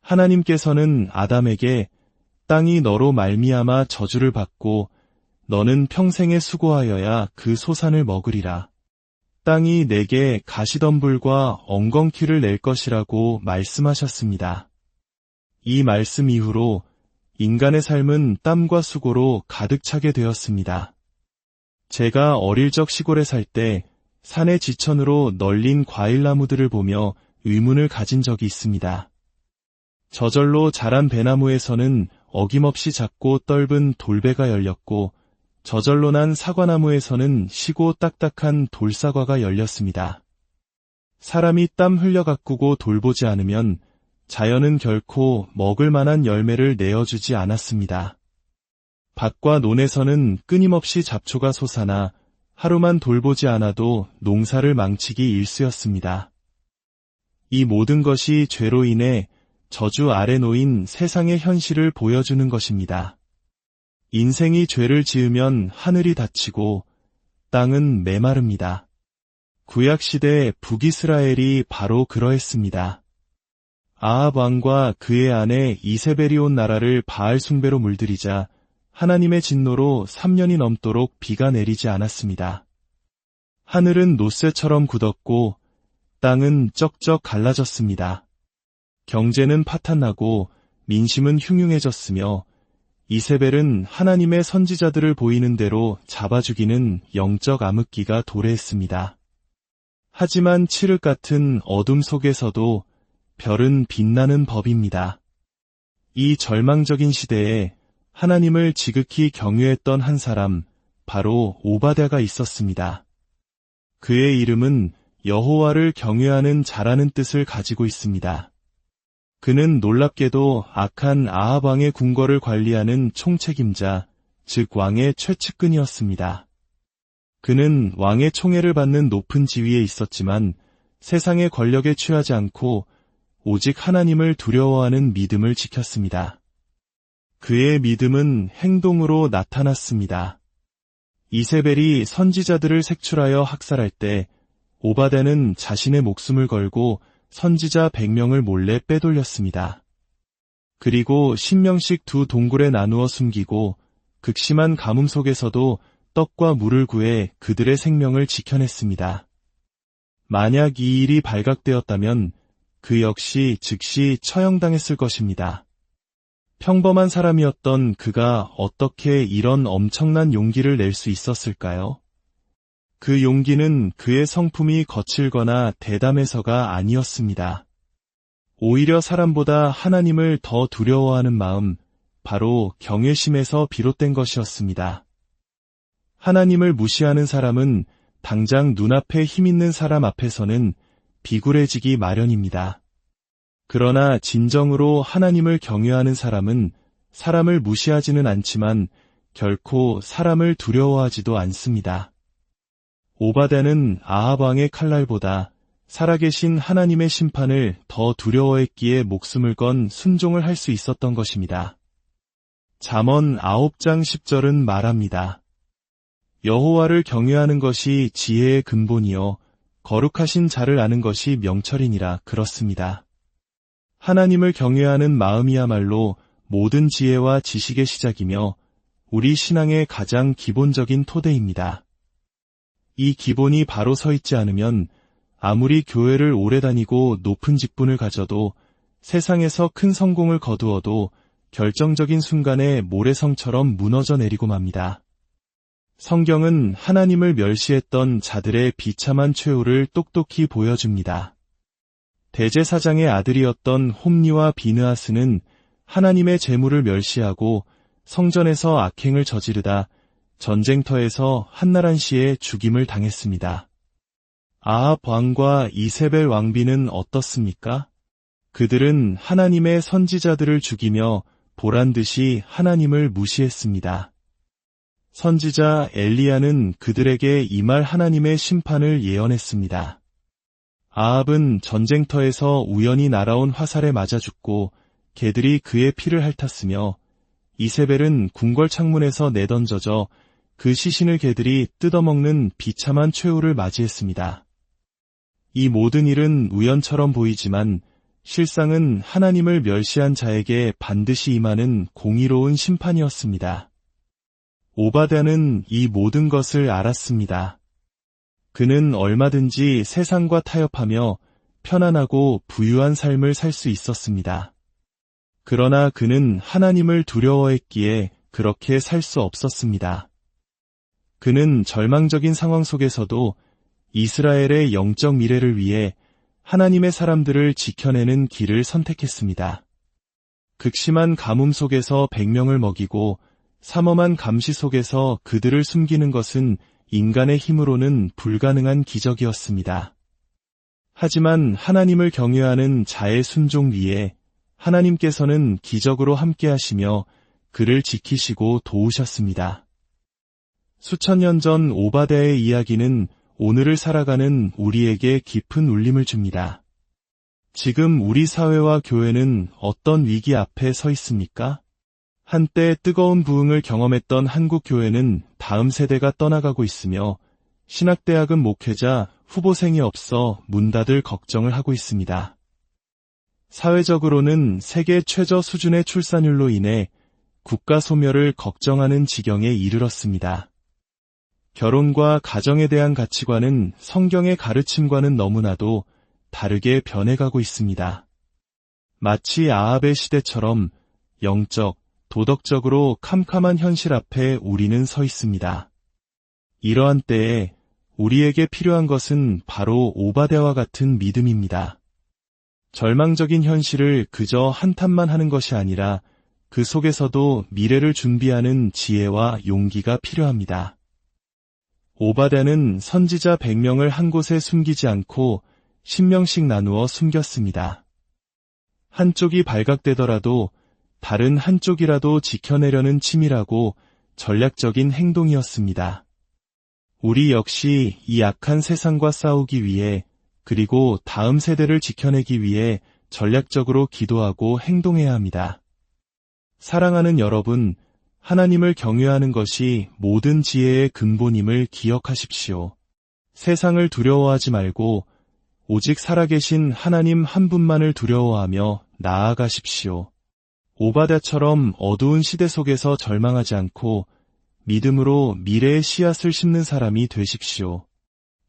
하나님께서는 아담에게 땅이 너로 말미암아 저주를 받고 너는 평생에 수고하여야 그 소산을 먹으리라. 땅이 내게 가시덤불과 엉겅퀴를 낼 것이라고 말씀하셨습니다. 이 말씀 이후로 인간의 삶은 땀과 수고로 가득 차게 되었습니다. 제가 어릴 적 시골에 살 때 산의 지천으로 널린 과일나무들을 보며 의문을 가진 적이 있습니다. 저절로 자란 배나무에서는 어김없이 작고 떫은 돌배가 열렸고, 저절로 난 사과나무에서는 시고 딱딱한 돌사과가 열렸습니다. 사람이 땀 흘려 가꾸고 돌보지 않으면 자연은 결코 먹을 만한 열매를 내어주지 않았습니다. 밭과 논에서는 끊임없이 잡초가 솟아나 하루만 돌보지 않아도 농사를 망치기 일쑤였습니다. 이 모든 것이 죄로 인해 저주 아래 놓인 세상의 현실을 보여주는 것입니다. 인생이 죄를 지으면 하늘이 닫히고 땅은 메마릅니다. 구약시대 북이스라엘이 바로 그러했습니다. 아합 왕과 그의 아내 이세벨이 온 나라를 바알 숭배로 물들이자 하나님의 진노로 3년이 넘도록 비가 내리지 않았습니다. 하늘은 노쇠처럼 굳었고 땅은 쩍쩍 갈라졌습니다. 경제는 파탄나고 민심은 흉흉해졌으며 이세벨은 하나님의 선지자들을 보이는 대로 잡아 죽이는 영적 암흑기가 도래했습니다. 하지만 칠흑 같은 어둠 속에서도 별은 빛나는 법입니다. 이 절망적인 시대에 하나님을 지극히 경외했던 한 사람, 바로 오바댜가 있었습니다. 그의 이름은 여호와를 경외하는 자라는 뜻을 가지고 있습니다. 그는 놀랍게도 악한 아합 왕의 궁궐을 관리하는 총책임자, 즉 왕의 최측근이었습니다. 그는 왕의 총애를 받는 높은 지위에 있었지만 세상의 권력에 취하지 않고 오직 하나님을 두려워하는 믿음을 지켰습니다. 그의 믿음은 행동으로 나타났습니다. 이세벨이 선지자들을 색출하여 학살할 때 오바댜는 자신의 목숨을 걸고 선지자 100명을 몰래 빼돌렸습니다. 그리고 10명씩 두 동굴에 나누어 숨기고 극심한 가뭄 속에서도 떡과 물을 구해 그들의 생명을 지켜냈습니다. 만약 이 일이 발각되었다면 그 역시 즉시 처형당했을 것입니다. 평범한 사람이었던 그가 어떻게 이런 엄청난 용기를 낼 수 있었을까요? 그 용기는 그의 성품이 거칠거나 대담해서가 아니었습니다. 오히려 사람보다 하나님을 더 두려워하는 마음, 바로 경외심에서 비롯된 것이었습니다. 하나님을 무시하는 사람은 당장 눈앞에 힘있는 사람 앞에서는 비굴해지기 마련입니다. 그러나 진정으로 하나님을 경외하는 사람은 사람을 무시하지는 않지만 결코 사람을 두려워하지도 않습니다. 오바댜는 아합 왕의 칼날보다 살아계신 하나님의 심판을 더 두려워했기에 목숨을 건 순종을 할 수 있었던 것입니다. 잠언 9장 10절은 말합니다. 여호와를 경외하는 것이 지혜의 근본이요 거룩하신 자를 아는 것이 명철이니라. 그렇습니다. 하나님을 경외하는 마음이야말로 모든 지혜와 지식의 시작이며 우리 신앙의 가장 기본적인 토대입니다. 이 기본이 바로 서 있지 않으면 아무리 교회를 오래 다니고 높은 직분을 가져도 세상에서 큰 성공을 거두어도 결정적인 순간에 모래성처럼 무너져 내리고 맙니다. 성경은 하나님을 멸시했던 자들의 비참한 최후를 똑똑히 보여줍니다. 대제사장의 아들이었던 홈리와 비느하스는 하나님의 재물을 멸시하고 성전에서 악행을 저지르다 전쟁터에서 한나란 씨의 죽임을 당했습니다. 아합 왕과 이세벨 왕비는 어떻습니까? 그들은 하나님의 선지자들을 죽이며 보란듯이 하나님을 무시했습니다. 선지자 엘리야는 그들에게 임할 하나님의 심판을 예언했습니다. 아합은 전쟁터에서 우연히 날아온 화살에 맞아 죽고 개들이 그의 피를 핥았으며 이세벨은 궁궐 창문에서 내던져져 그 시신을 개들이 뜯어먹는 비참한 최후를 맞이했습니다. 이 모든 일은 우연처럼 보이지만 실상은 하나님을 멸시한 자에게 반드시 임하는 공의로운 심판이었습니다. 오바댜는 이 모든 것을 알았습니다. 그는 얼마든지 세상과 타협하며 편안하고 부유한 삶을 살 수 있었습니다. 그러나 그는 하나님을 두려워했기에 그렇게 살 수 없었습니다. 그는 절망적인 상황 속에서도 이스라엘의 영적 미래를 위해 하나님의 사람들을 지켜내는 길을 선택했습니다. 극심한 가뭄 속에서 100명을 먹이고 삼엄한 감시 속에서 그들을 숨기는 것은 인간의 힘으로는 불가능한 기적이었습니다. 하지만 하나님을 경외하는 자의 순종 위에 하나님께서는 기적으로 함께하시며 그를 지키시고 도우셨습니다. 수천 년 전 오바댜의 이야기는 오늘을 살아가는 우리에게 깊은 울림을 줍니다. 지금 우리 사회와 교회는 어떤 위기 앞에 서 있습니까? 한때 뜨거운 부흥을 경험했던 한국 교회는 다음 세대가 떠나가고 있으며 신학대학은 목회자, 후보생이 없어 문 닫을 걱정을 하고 있습니다. 사회적으로는 세계 최저 수준의 출산율로 인해 국가 소멸을 걱정하는 지경에 이르렀습니다. 결혼과 가정에 대한 가치관은 성경의 가르침과는 너무나도 다르게 변해가고 있습니다. 마치 아합의 시대처럼 영적, 도덕적으로 캄캄한 현실 앞에 우리는 서 있습니다. 이러한 때에 우리에게 필요한 것은 바로 오바댜와 같은 믿음입니다. 절망적인 현실을 그저 한탄만 하는 것이 아니라 그 속에서도 미래를 준비하는 지혜와 용기가 필요합니다. 오바댜는 선지자 100명을 한 곳에 숨기지 않고 10명씩 나누어 숨겼습니다. 한쪽이 발각되더라도 다른 한쪽이라도 지켜내려는 치밀하고 전략적인 행동이었습니다. 우리 역시 이 악한 세상과 싸우기 위해 그리고 다음 세대를 지켜내기 위해 전략적으로 기도하고 행동해야 합니다. 사랑하는 여러분, 하나님을 경외하는 것이 모든 지혜의 근본임을 기억하십시오. 세상을 두려워하지 말고 오직 살아계신 하나님 한 분만을 두려워하며 나아가십시오. 오바댜처럼 어두운 시대 속에서 절망하지 않고 믿음으로 미래의 씨앗을 심는 사람이 되십시오.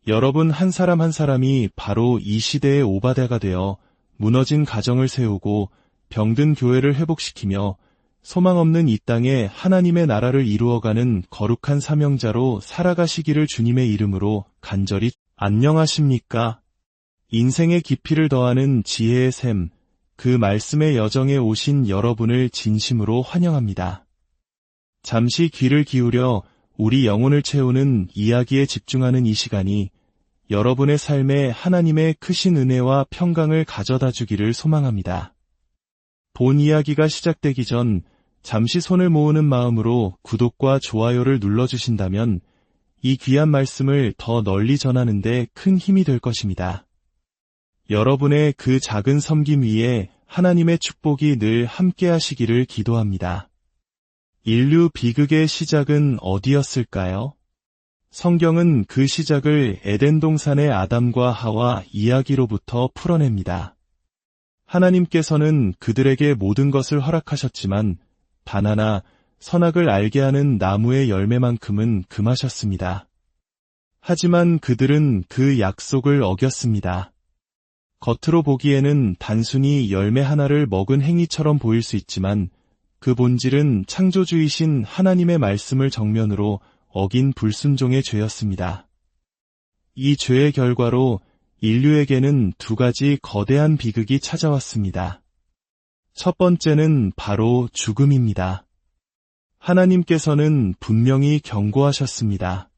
여러분 한 사람 한 사람이 바로 이 시대의 오바댜가 되어 무너진 가정을 세우고 병든 교회를 회복시키며 소망 없는 이 땅에 하나님의 나라를 이루어가는 거룩한 사명자로 살아가시기를 주님의 이름으로 간절히 안녕하십니까? 인생의 깊이를 더하는 지혜의 샘, 그 말씀의 여정에 오신 여러분을 진심으로 환영합니다. 잠시 귀를 기울여 우리 영혼을 채우는 이야기에 집중하는 이 시간이 여러분의 삶에 하나님의 크신 은혜와 평강을 가져다 주기를 소망합니다. 본 이야기가 시작되기 전 잠시 손을 모으는 마음으로 구독과 좋아요를 눌러주신다면 이 귀한 말씀을 더 널리 전하는 데 큰 힘이 될 것입니다. 여러분의 그 작은 섬김 위에 하나님의 축복이 늘 함께 하시기를 기도합니다. 인류 비극의 시작은 어디였을까요? 성경은 그 시작을 에덴 동산의 아담과 하와 이야기로부터 풀어냅니다. 하나님께서는 그들에게 모든 것을 허락하셨지만 단 하나 선악을 알게 하는 나무의 열매만큼은 금하셨습니다. 하지만 그들은 그 약속을 어겼습니다. 겉으로 보기에는 단순히 열매 하나를 먹은 행위처럼 보일 수 있지만 그 본질은 창조주이신 하나님의 말씀을 정면으로 어긴 불순종의 죄였습니다. 이 죄의 결과로 인류에게는 두 가지 거대한 비극이 찾아왔습니다. 첫 번째는 바로 죽음입니다. 하나님께서는 분명히 경고하셨습니다.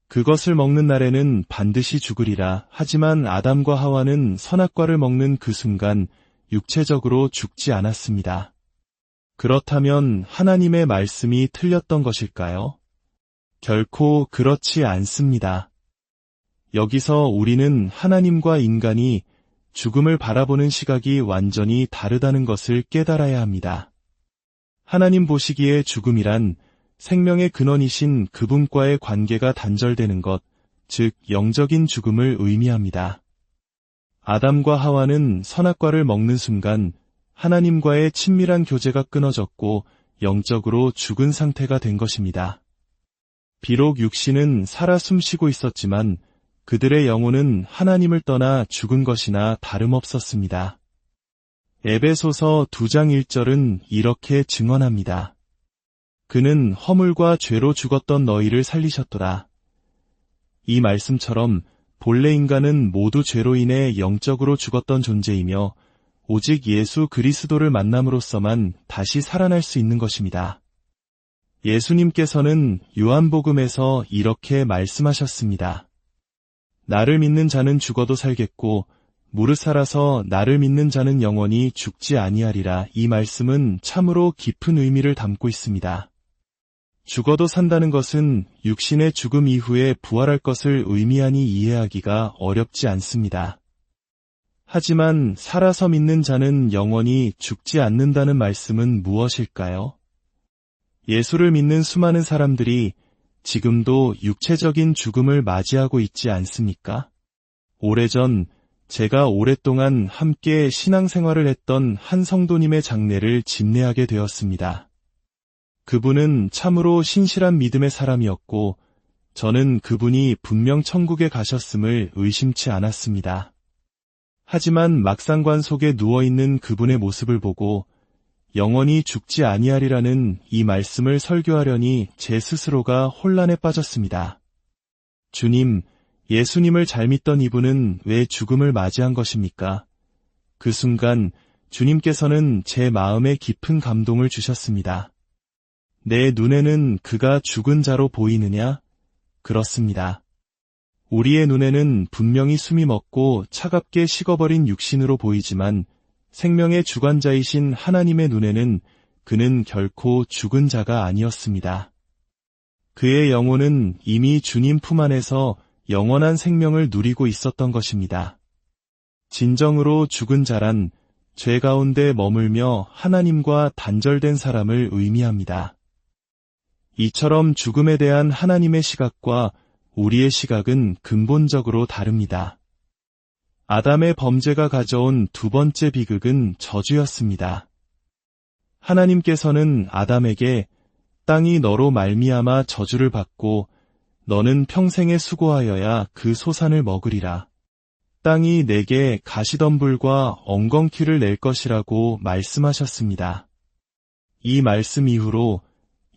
그것을 먹는 날에는 반드시 죽으리라. 하지만 아담과 하와는 선악과를 먹는 그 순간 육체적으로 죽지 않았습니다. 그렇다면 하나님의 말씀이 틀렸던 것일까요? 결코 그렇지 않습니다. 여기서 우리는 하나님과 인간이 죽음을 바라보는 시각이 완전히 다르다는 것을 깨달아야 합니다. 하나님 보시기에 죽음이란 생명의 근원이신 그분과의 관계가 단절되는 것, 즉 영적인 죽음을 의미합니다. 아담과 하와는 선악과를 먹는 순간 하나님과의 친밀한 교제가 끊어졌고 영적으로 죽은 상태가 된 것입니다. 비록 육신은 살아 숨쉬고 있었지만 그들의 영혼은 하나님을 떠나 죽은 것이나 다름없었습니다. 에베소서 2장 1절은 이렇게 증언합니다. 그는 허물과 죄로 죽었던 너희를 살리셨도다. 이 말씀처럼 본래 인간은 모두 죄로 인해 영적으로 죽었던 존재이며 오직 예수 그리스도를 만남으로써만 다시 살아날 수 있는 것입니다. 예수님께서는 요한복음에서 이렇게 말씀하셨습니다. 나를 믿는 자는 죽어도 살겠고 무릇 살아서 나를 믿는 자는 영원히 죽지 아니하리라. 이 말씀은 참으로 깊은 의미를 담고 있습니다. 죽어도 산다는 것은 육신의 죽음 이후에 부활할 것을 의미하니 이해하기가 어렵지 않습니다. 하지만 살아서 믿는 자는 영원히 죽지 않는다는 말씀은 무엇일까요? 예수를 믿는 수많은 사람들이 지금도 육체적인 죽음을 맞이하고 있지 않습니까? 오래전 제가 오랫동안 함께 신앙생활을 했던 한 성도님의 장례를 집례하게 되었습니다. 그분은 참으로 신실한 믿음의 사람이었고 저는 그분이 분명 천국에 가셨음을 의심치 않았습니다. 하지만 막상관 속에 누워있는 그분의 모습을 보고 영원히 죽지 아니하리라는 이 말씀을 설교하려니 제 스스로가 혼란에 빠졌습니다. 주님, 예수님을 잘 믿던 이분은 왜 죽음을 맞이한 것입니까? 그 순간 주님께서는 제 마음에 깊은 감동을 주셨습니다. 내 눈에는 그가 죽은 자로 보이느냐? 그렇습니다. 우리의 눈에는 분명히 숨이 멎고 차갑게 식어버린 육신으로 보이지만 생명의 주관자이신 하나님의 눈에는 그는 결코 죽은 자가 아니었습니다. 그의 영혼은 이미 주님 품 안에서 영원한 생명을 누리고 있었던 것입니다. 진정으로 죽은 자란 죄 가운데 머물며 하나님과 단절된 사람을 의미합니다. 이처럼 죽음에 대한 하나님의 시각과 우리의 시각은 근본적으로 다릅니다. 아담의 범죄가 가져온 두 번째 비극은 저주였습니다. 하나님께서는 아담에게 땅이 너로 말미암아 저주를 받고 너는 평생에 수고하여야 그 소산을 먹으리라. 땅이 내게 가시덤불과 엉겅퀴를 낼 것이라고 말씀하셨습니다. 이 말씀 이후로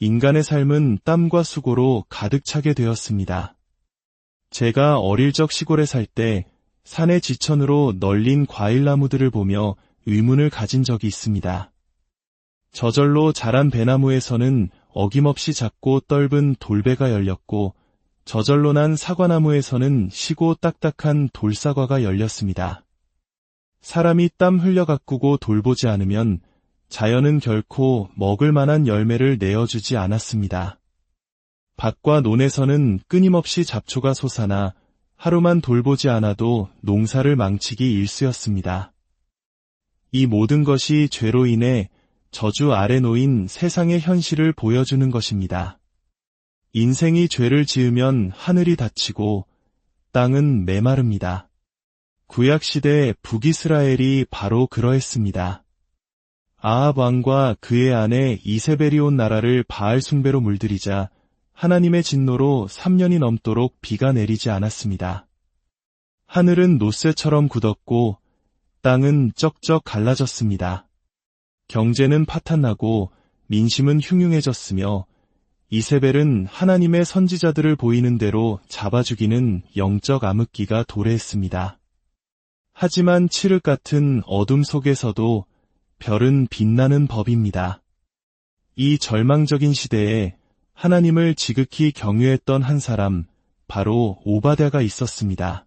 인간의 삶은 땀과 수고로 가득 차게 되었습니다. 제가 어릴 적 시골에 살 때 산의 지천으로 널린 과일나무들을 보며 의문을 가진 적이 있습니다. 저절로 자란 배나무에서는 어김없이 작고 떫은 돌배가 열렸고 저절로 난 사과나무에서는 시고 딱딱한 돌사과가 열렸습니다. 사람이 땀 흘려 가꾸고 돌보지 않으면 자연은 결코 먹을 만한 열매를 내어주지 않았습니다. 밭과 논에서는 끊임없이 잡초가 솟아나 하루만 돌보지 않아도 농사를 망치기 일쑤였습니다. 이 모든 것이 죄로 인해 저주 아래 놓인 세상의 현실을 보여주는 것입니다. 인생이 죄를 지으면 하늘이 닫히고 땅은 메마릅니다. 구약시대 북이스라엘이 바로 그러했습니다. 아합 왕과 그의 아내 이세벨이 온 나라를 바알 숭배로 물들이자 하나님의 진노로 3년이 넘도록 비가 내리지 않았습니다. 하늘은 노쇠처럼 굳었고 땅은 쩍쩍 갈라졌습니다. 경제는 파탄나고 민심은 흉흉해졌으며 이세벨은 하나님의 선지자들을 보이는 대로 잡아 죽이는 영적 암흑기가 도래했습니다. 하지만 칠흑 같은 어둠 속에서도 별은 빛나는 법입니다. 이 절망적인 시대에 하나님을 지극히 경외했던 한 사람, 바로 오바댜가 있었습니다.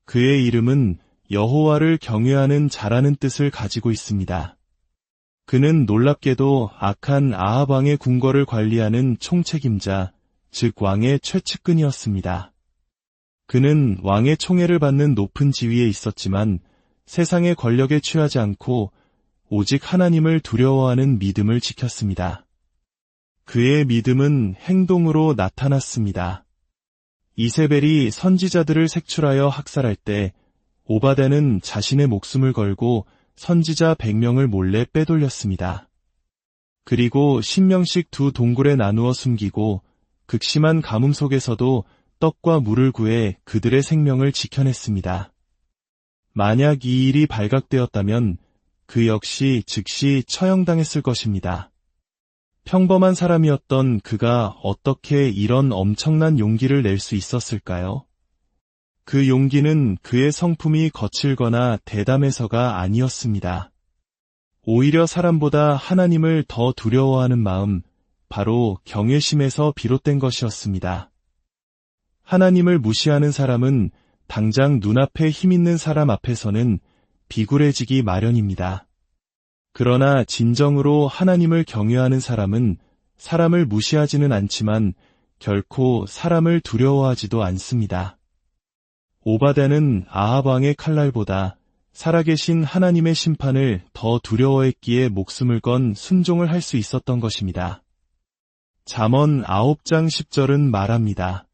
그의 이름은 여호와를 경외하는 자라는 뜻을 가지고 있습니다. 그는 놀랍게도 악한 아합 왕의 궁궐을 관리하는 총책임자, 즉 왕의 최측근이었습니다. 그는 왕의 총애를 받는 높은 지위에 있었지만 세상의 권력에 취하지 않고 오직 하나님을 두려워하는 믿음을 지켰습니다. 그의 믿음은 행동으로 나타났습니다. 이세벨이 선지자들을 색출하여 학살할 때 오바댜는 자신의 목숨을 걸고 선지자 100명을 몰래 빼돌렸습니다. 그리고 10명씩 두 동굴에 나누어 숨기고 극심한 가뭄 속에서도 떡과 물을 구해 그들의 생명을 지켜냈습니다. 만약 이 일이 발각되었다면 그 역시 즉시 처형당했을 것입니다. 평범한 사람이었던 그가 어떻게 이런 엄청난 용기를 낼 수 있었을까요? 그 용기는 그의 성품이 거칠거나 대담해서가 아니었습니다. 오히려 사람보다 하나님을 더 두려워하는 마음, 바로 경외심에서 비롯된 것이었습니다. 하나님을 무시하는 사람은 당장 눈앞에 힘있는 사람 앞에서는 비굴해지기 마련입니다. 그러나 진정으로 하나님을 경외하는 사람은 사람을 무시하지는 않지만 결코 사람을 두려워하지도 않습니다. 오바댜는 아합 왕의 칼날보다 살아계신 하나님의 심판을 더 두려워했기에 목숨을 건 순종을 할 수 있었던 것입니다. 잠언 9장 10절은 말합니다.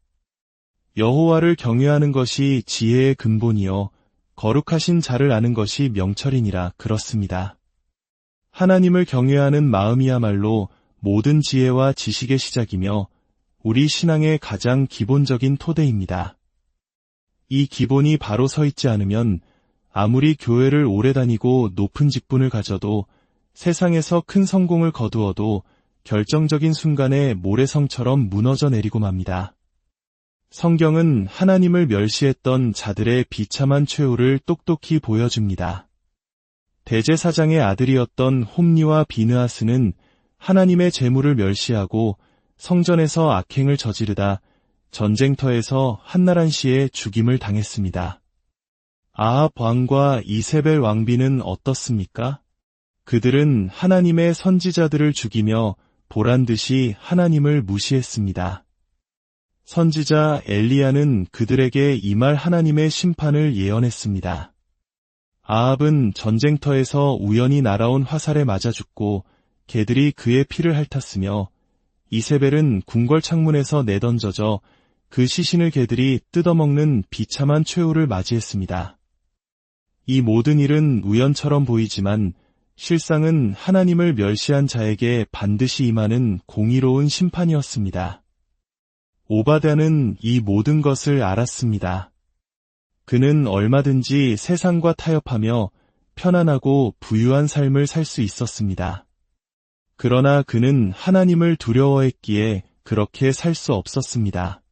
여호와를 경외하는 것이 지혜의 근본이요 거룩하신 자를 아는 것이 명철이니라. 그렇습니다. 하나님을 경외하는 마음이야말로 모든 지혜와 지식의 시작이며 우리 신앙의 가장 기본적인 토대입니다. 이 기본이 바로 서 있지 않으면 아무리 교회를 오래 다니고 높은 직분을 가져도 세상에서 큰 성공을 거두어도 결정적인 순간에 모래성처럼 무너져 내리고 맙니다. 성경은 하나님을 멸시했던 자들의 비참한 최후를 똑똑히 보여줍니다. 대제사장의 아들이었던 홈리와 비느하스는 하나님의 재물을 멸시하고 성전에서 악행을 저지르다 전쟁터에서 한나란 씨의 죽임을 당했습니다. 아합 왕과 이세벨 왕비는 어떻습니까? 그들은 하나님의 선지자들을 죽이며 보란듯이 하나님을 무시했습니다. 선지자 엘리야는 그들에게 임할 하나님의 심판을 예언했습니다. 아합은 전쟁터에서 우연히 날아온 화살에 맞아 죽고 개들이 그의 피를 핥았으며 이세벨은 궁궐 창문에서 내던져져 그 시신을 개들이 뜯어먹는 비참한 최후를 맞이했습니다. 이 모든 일은 우연처럼 보이지만 실상은 하나님을 멸시한 자에게 반드시 임하는 공의로운 심판이었습니다. 오바댜는 이 모든 것을 알았습니다. 그는 얼마든지 세상과 타협하며 편안하고 부유한 삶을 살 수 있었습니다. 그러나 그는 하나님을 두려워했기에 그렇게 살 수 없었습니다.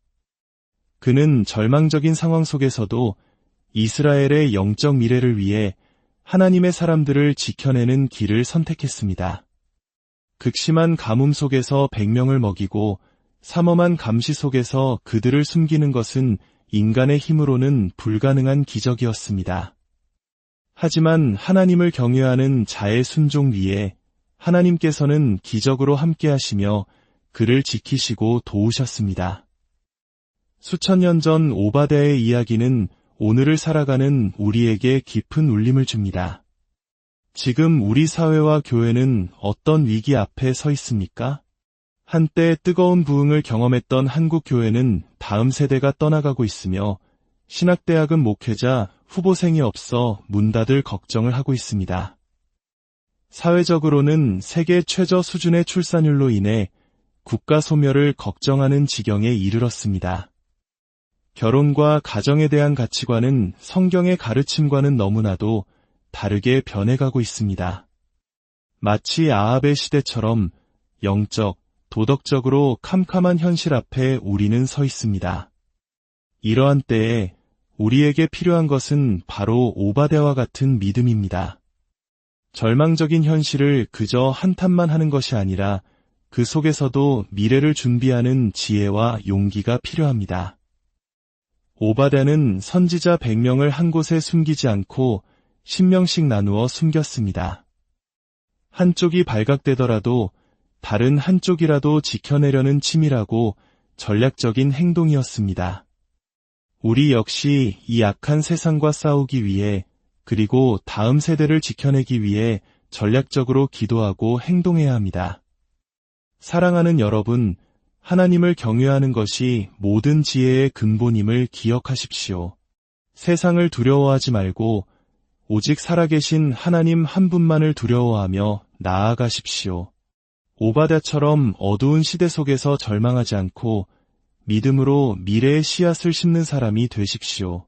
그는 절망적인 상황 속에서도 이스라엘의 영적 미래를 위해 하나님의 사람들을 지켜내는 길을 선택했습니다. 극심한 가뭄 속에서 100명을 먹이고 삼엄한 감시 속에서 그들을 숨기는 것은 인간의 힘으로는 불가능한 기적이었습니다. 하지만 하나님을 경외하는 자의 순종 위에 하나님께서는 기적으로 함께하시며 그를 지키시고 도우셨습니다. 수천 년 전 오바댜의 이야기는 오늘을 살아가는 우리에게 깊은 울림을 줍니다. 지금 우리 사회와 교회는 어떤 위기 앞에 서 있습니까? 한때 뜨거운 부흥을 경험했던 한국 교회는 다음 세대가 떠나가고 있으며 신학대학은 목회자, 후보생이 없어 문 닫을 걱정을 하고 있습니다. 사회적으로는 세계 최저 수준의 출산율로 인해 국가 소멸을 걱정하는 지경에 이르렀습니다. 결혼과 가정에 대한 가치관은 성경의 가르침과는 너무나도 다르게 변해가고 있습니다. 마치 아합의 시대처럼 영적, 도덕적으로 캄캄한 현실 앞에 우리는 서 있습니다. 이러한 때에 우리에게 필요한 것은 바로 오바댜와 같은 믿음입니다. 절망적인 현실을 그저 한탄만 하는 것이 아니라 그 속에서도 미래를 준비하는 지혜와 용기가 필요합니다. 오바댜는 선지자 100명을 한 곳에 숨기지 않고 10명씩 나누어 숨겼습니다. 한쪽이 발각되더라도 다른 한쪽이라도 지켜내려는 치밀하고 전략적인 행동이었습니다. 우리 역시 이 악한 세상과 싸우기 위해 그리고 다음 세대를 지켜내기 위해 전략적으로 기도하고 행동해야 합니다. 사랑하는 여러분, 하나님을 경외하는 것이 모든 지혜의 근본임을 기억하십시오. 세상을 두려워하지 말고 오직 살아계신 하나님 한 분만을 두려워하며 나아가십시오. 오바댜처럼 어두운 시대 속에서 절망하지 않고 믿음으로 미래의 씨앗을 심는 사람이 되십시오.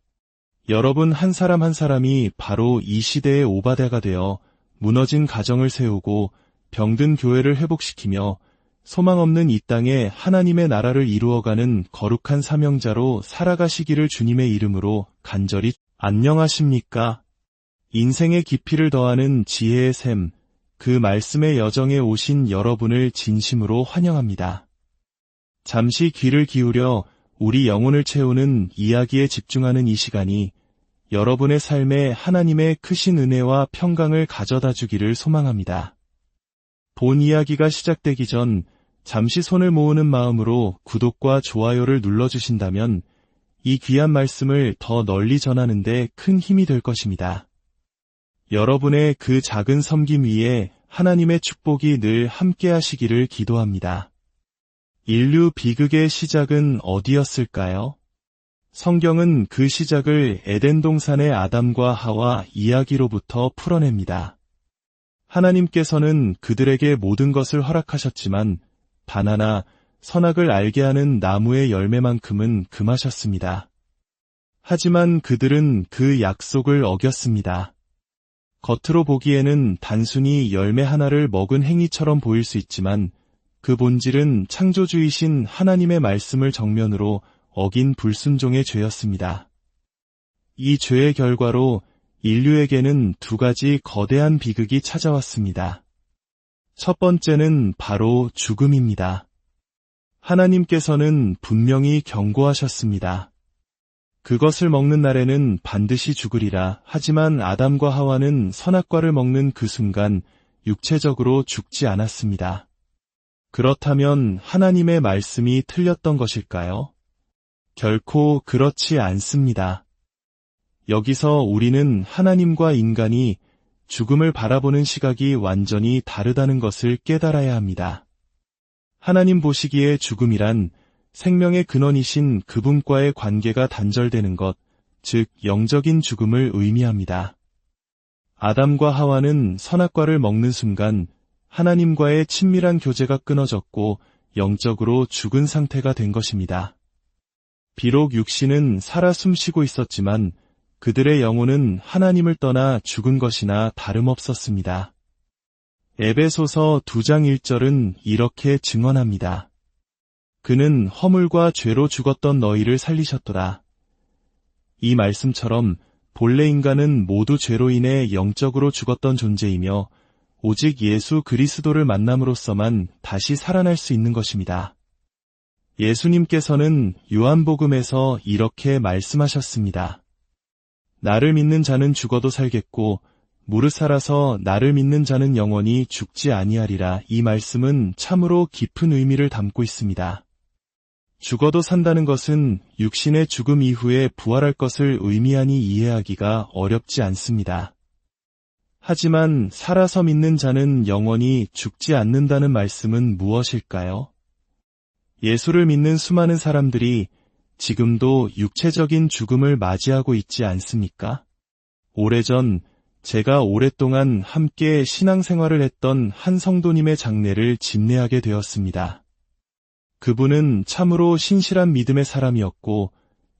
여러분 한 사람 한 사람이 바로 이 시대의 오바댜가 되어 무너진 가정을 세우고 병든 교회를 회복시키며 소망 없는 이 땅에 하나님의 나라를 이루어가는 거룩한 사명자로 살아가시기를 주님의 이름으로 간절히 안녕하십니까? 인생의 깊이를 더하는 지혜의 샘, 그 말씀의 여정에 오신 여러분을 진심으로 환영합니다. 잠시 귀를 기울여 우리 영혼을 채우는 이야기에 집중하는 이 시간이 여러분의 삶에 하나님의 크신 은혜와 평강을 가져다 주기를 소망합니다. 본 이야기가 시작되기 전 잠시 손을 모으는 마음으로 구독과 좋아요를 눌러주신다면 이 귀한 말씀을 더 널리 전하는 데 큰 힘이 될 것입니다. 여러분의 그 작은 섬김 위에 하나님의 축복이 늘 함께 하시기를 기도합니다. 인류 비극의 시작은 어디였을까요? 성경은 그 시작을 에덴 동산의 아담과 하와 이야기로부터 풀어냅니다. 하나님께서는 그들에게 모든 것을 허락하셨지만 단 하나 선악을 알게 하는 나무의 열매만큼은 금하셨습니다. 하지만 그들은 그 약속을 어겼습니다. 겉으로 보기에는 단순히 열매 하나를 먹은 행위처럼 보일 수 있지만 그 본질은 창조주이신 하나님의 말씀을 정면으로 어긴 불순종의 죄였습니다. 이 죄의 결과로 인류에게는 두 가지 거대한 비극이 찾아왔습니다. 첫 번째는 바로 죽음입니다. 하나님께서는 분명히 경고하셨습니다. 그것을 먹는 날에는 반드시 죽으리라. 하지만 아담과 하와는 선악과를 먹는 그 순간 육체적으로 죽지 않았습니다. 그렇다면 하나님의 말씀이 틀렸던 것일까요? 결코 그렇지 않습니다. 여기서 우리는 하나님과 인간이 죽음을 바라보는 시각이 완전히 다르다는 것을 깨달아야 합니다. 하나님 보시기에 죽음이란 생명의 근원이신 그분과의 관계가 단절되는 것, 즉 영적인 죽음을 의미합니다. 아담과 하와는 선악과를 먹는 순간 하나님과의 친밀한 교제가 끊어졌고 영적으로 죽은 상태가 된 것입니다. 비록 육신은 살아 숨쉬고 있었지만 그들의 영혼은 하나님을 떠나 죽은 것이나 다름없었습니다. 에베소서 2장 1절은 이렇게 증언합니다. 그는 허물과 죄로 죽었던 너희를 살리셨도다. 이 말씀처럼 본래 인간은 모두 죄로 인해 영적으로 죽었던 존재이며 오직 예수 그리스도를 만남으로써만 다시 살아날 수 있는 것입니다. 예수님께서는 요한복음에서 이렇게 말씀하셨습니다. 나를 믿는 자는 죽어도 살겠고 무릇 살아서 나를 믿는 자는 영원히 죽지 아니하리라. 이 말씀은 참으로 깊은 의미를 담고 있습니다. 죽어도 산다는 것은 육신의 죽음 이후에 부활할 것을 의미하니 이해하기가 어렵지 않습니다. 하지만 살아서 믿는 자는 영원히 죽지 않는다는 말씀은 무엇일까요? 예수를 믿는 수많은 사람들이 지금도 육체적인 죽음을 맞이하고 있지 않습니까? 오래전 제가 오랫동안 함께 신앙생활을 했던 한 성도님의 장례를 집례하게 되었습니다. 그분은 참으로 신실한 믿음의 사람이었고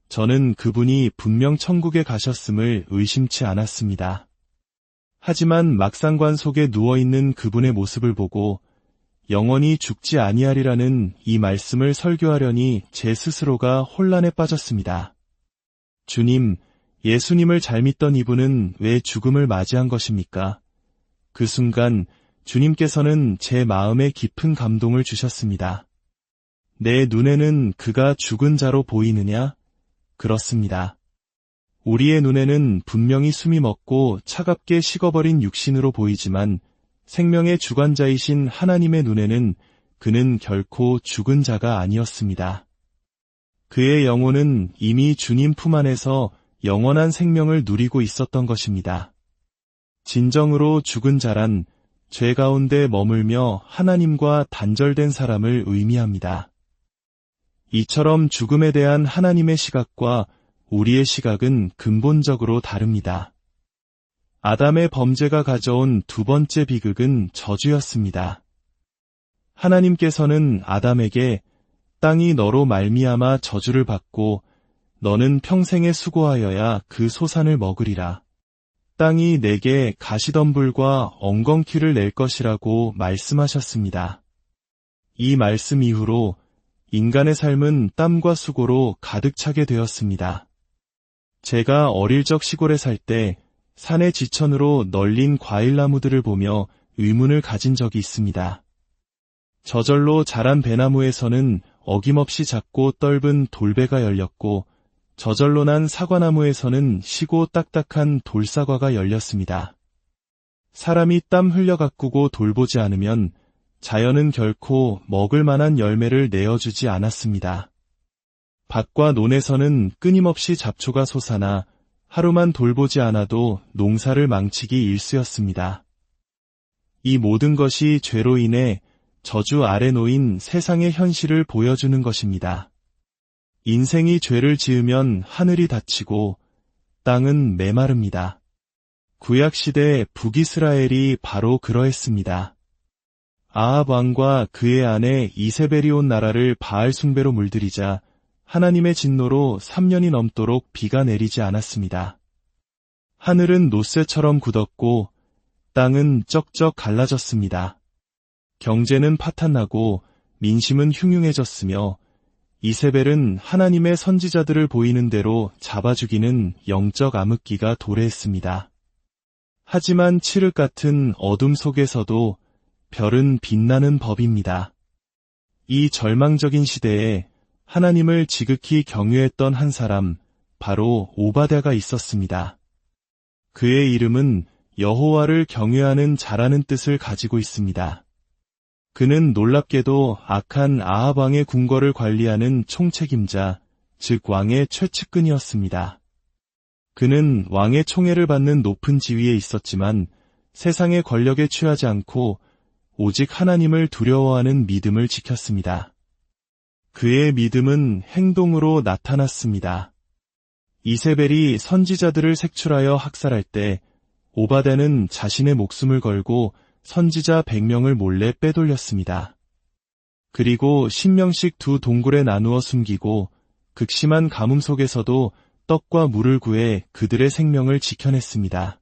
저는 그분이 분명 천국에 가셨음을 의심치 않았습니다. 하지만 막상관 속에 누워있는 그분의 모습을 보고 영원히 죽지 아니하리라는 이 말씀을 설교하려니 제 스스로가 혼란에 빠졌습니다. 주님, 예수님을 잘 믿던 이분은 왜 죽음을 맞이한 것입니까? 그 순간 주님께서는 제 마음에 깊은 감동을 주셨습니다. 내 눈에는 그가 죽은 자로 보이느냐? 그렇습니다. 우리의 눈에는 분명히 숨이 멎고 차갑게 식어버린 육신으로 보이지만 생명의 주관자이신 하나님의 눈에는 그는 결코 죽은 자가 아니었습니다. 그의 영혼은 이미 주님 품 안에서 영원한 생명을 누리고 있었던 것입니다. 진정으로 죽은 자란 죄 가운데 머물며 하나님과 단절된 사람을 의미합니다. 이처럼 죽음에 대한 하나님의 시각과 우리의 시각은 근본적으로 다릅니다. 아담의 범죄가 가져온 두 번째 비극은 저주였습니다. 하나님께서는 아담에게 땅이 너로 말미암아 저주를 받고 너는 평생에 수고하여야 그 소산을 먹으리라. 땅이 내게 가시덤불과 엉겅퀴를 낼 것이라고 말씀하셨습니다. 이 말씀 이후로 인간의 삶은 땀과 수고로 가득 차게 되었습니다. 제가 어릴 적 시골에 살 때 산의 지천으로 널린 과일나무들을 보며 의문을 가진 적이 있습니다. 저절로 자란 배나무에서는 어김없이 작고 떫은 돌배가 열렸고 저절로 난 사과나무에서는 시고 딱딱한 돌사과가 열렸습니다. 사람이 땀 흘려 가꾸고 돌보지 않으면 자연은 결코 먹을 만한 열매를 내어주지 않았습니다. 밭과 논에서는 끊임없이 잡초가 솟아나 하루만 돌보지 않아도 농사를 망치기 일쑤였습니다. 이 모든 것이 죄로 인해 저주 아래 놓인 세상의 현실을 보여주는 것입니다. 인생이 죄를 지으면 하늘이 닫히고 땅은 메마릅니다. 구약시대 북이스라엘이 바로 그러했습니다. 아합 왕과 그의 아내 이세벨이 온 나라를 바알 숭배로 물들이자 하나님의 진노로 3년이 넘도록 비가 내리지 않았습니다. 하늘은 노쇠처럼 굳었고 땅은 쩍쩍 갈라졌습니다. 경제는 파탄나고 민심은 흉흉해졌으며 이세벨은 하나님의 선지자들을 보이는 대로 잡아 죽이는 영적 암흑기가 도래했습니다. 하지만 칠흑 같은 어둠 속에서도 별은 빛나는 법입니다. 이 절망적인 시대에 하나님을 지극히 경외했던 한 사람, 바로 오바댜가 있었습니다. 그의 이름은 여호와를 경외하는 자라는 뜻을 가지고 있습니다. 그는 놀랍게도 악한 아합 왕의 궁궐을 관리하는 총책임자, 즉 왕의 최측근이었습니다. 그는 왕의 총애를 받는 높은 지위에 있었지만 세상의 권력에 취하지 않고 오직 하나님을 두려워하는 믿음을 지켰습니다. 그의 믿음은 행동으로 나타났습니다. 이세벨이 선지자들을 색출하여 학살할 때 오바댜는 자신의 목숨을 걸고 선지자 100명을 몰래 빼돌렸습니다. 그리고 신명씩 2동굴에 나누어 숨기고 극심한 가뭄 속에서도 떡과 물을 구해 그들의 생명을 지켜냈습니다.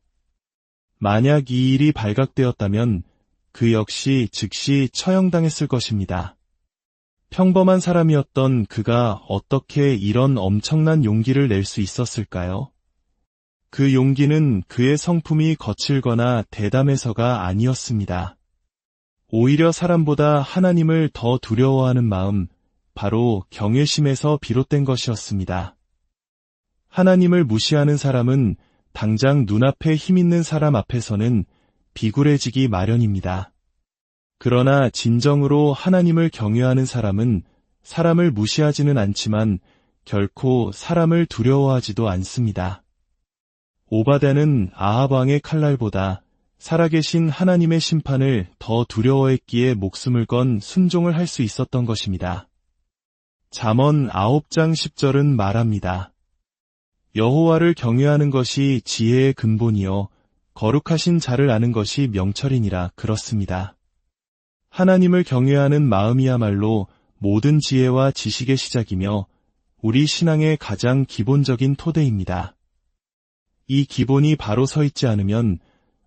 만약 이 일이 발각되었다면 그 역시 즉시 처형당했을 것입니다. 평범한 사람이었던 그가 어떻게 이런 엄청난 용기를 낼 수 있었을까요? 그 용기는 그의 성품이 거칠거나 대담해서가 아니었습니다. 오히려 사람보다 하나님을 더 두려워하는 마음, 바로 경외심에서 비롯된 것이었습니다. 하나님을 무시하는 사람은 당장 눈앞에 힘있는 사람 앞에서는 비굴해지기 마련입니다. 그러나 진정으로 하나님을 경외하는 사람은 사람을 무시하지는 않지만 결코 사람을 두려워하지도 않습니다. 오바댜는 아합 왕의 칼날보다 살아계신 하나님의 심판을 더 두려워했기에 목숨을 건 순종을 할 수 있었던 것입니다. 잠언 9장 10절은 말합니다. 여호와를 경외하는 것이 지혜의 근본이요 거룩하신 자를 아는 것이 명철이니라. 그렇습니다. 하나님을 경외하는 마음이야말로 모든 지혜와 지식의 시작이며 우리 신앙의 가장 기본적인 토대입니다. 이 기본이 바로 서 있지 않으면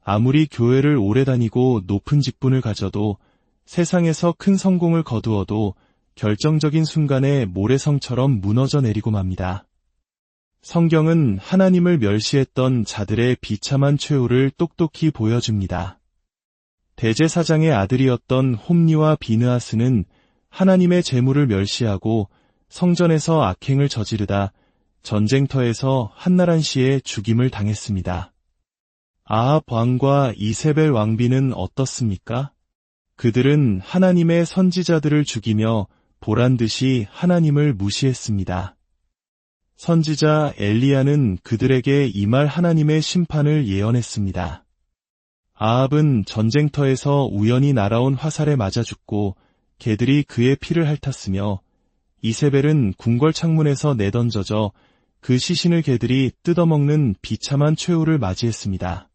아무리 교회를 오래 다니고 높은 직분을 가져도 세상에서 큰 성공을 거두어도 결정적인 순간에 모래성처럼 무너져 내리고 맙니다. 성경은 하나님을 멸시했던 자들의 비참한 최후를 똑똑히 보여줍니다. 대제사장의 아들이었던 홈리와 비느하스는 하나님의 재물을 멸시하고 성전에서 악행을 저지르다 전쟁터에서 한나란 씨의 죽임을 당했습니다. 아합 왕과 이세벨 왕비는 어떻습니까? 그들은 하나님의 선지자들을 죽이며 보란듯이 하나님을 무시했습니다. 선지자 엘리야는 그들에게 임할 하나님의 심판을 예언했습니다. 아합은 전쟁터에서 우연히 날아온 화살에 맞아 죽고 개들이 그의 피를 핥았으며 이세벨은 궁궐 창문에서 내던져져 그 시신을 개들이 뜯어먹는 비참한 최후를 맞이했습니다.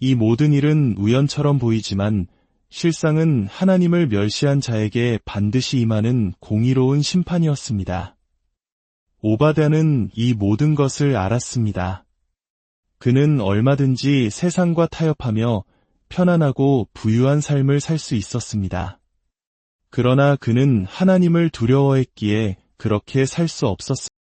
이 모든 일은 우연처럼 보이지만 실상은 하나님을 멸시한 자에게 반드시 임하는 공의로운 심판이었습니다. 오바댜는 이 모든 것을 알았습니다. 그는 얼마든지 세상과 타협하며 편안하고 부유한 삶을 살 수 있었습니다. 그러나 그는 하나님을 두려워했기에 그렇게 살 수 없었습니다.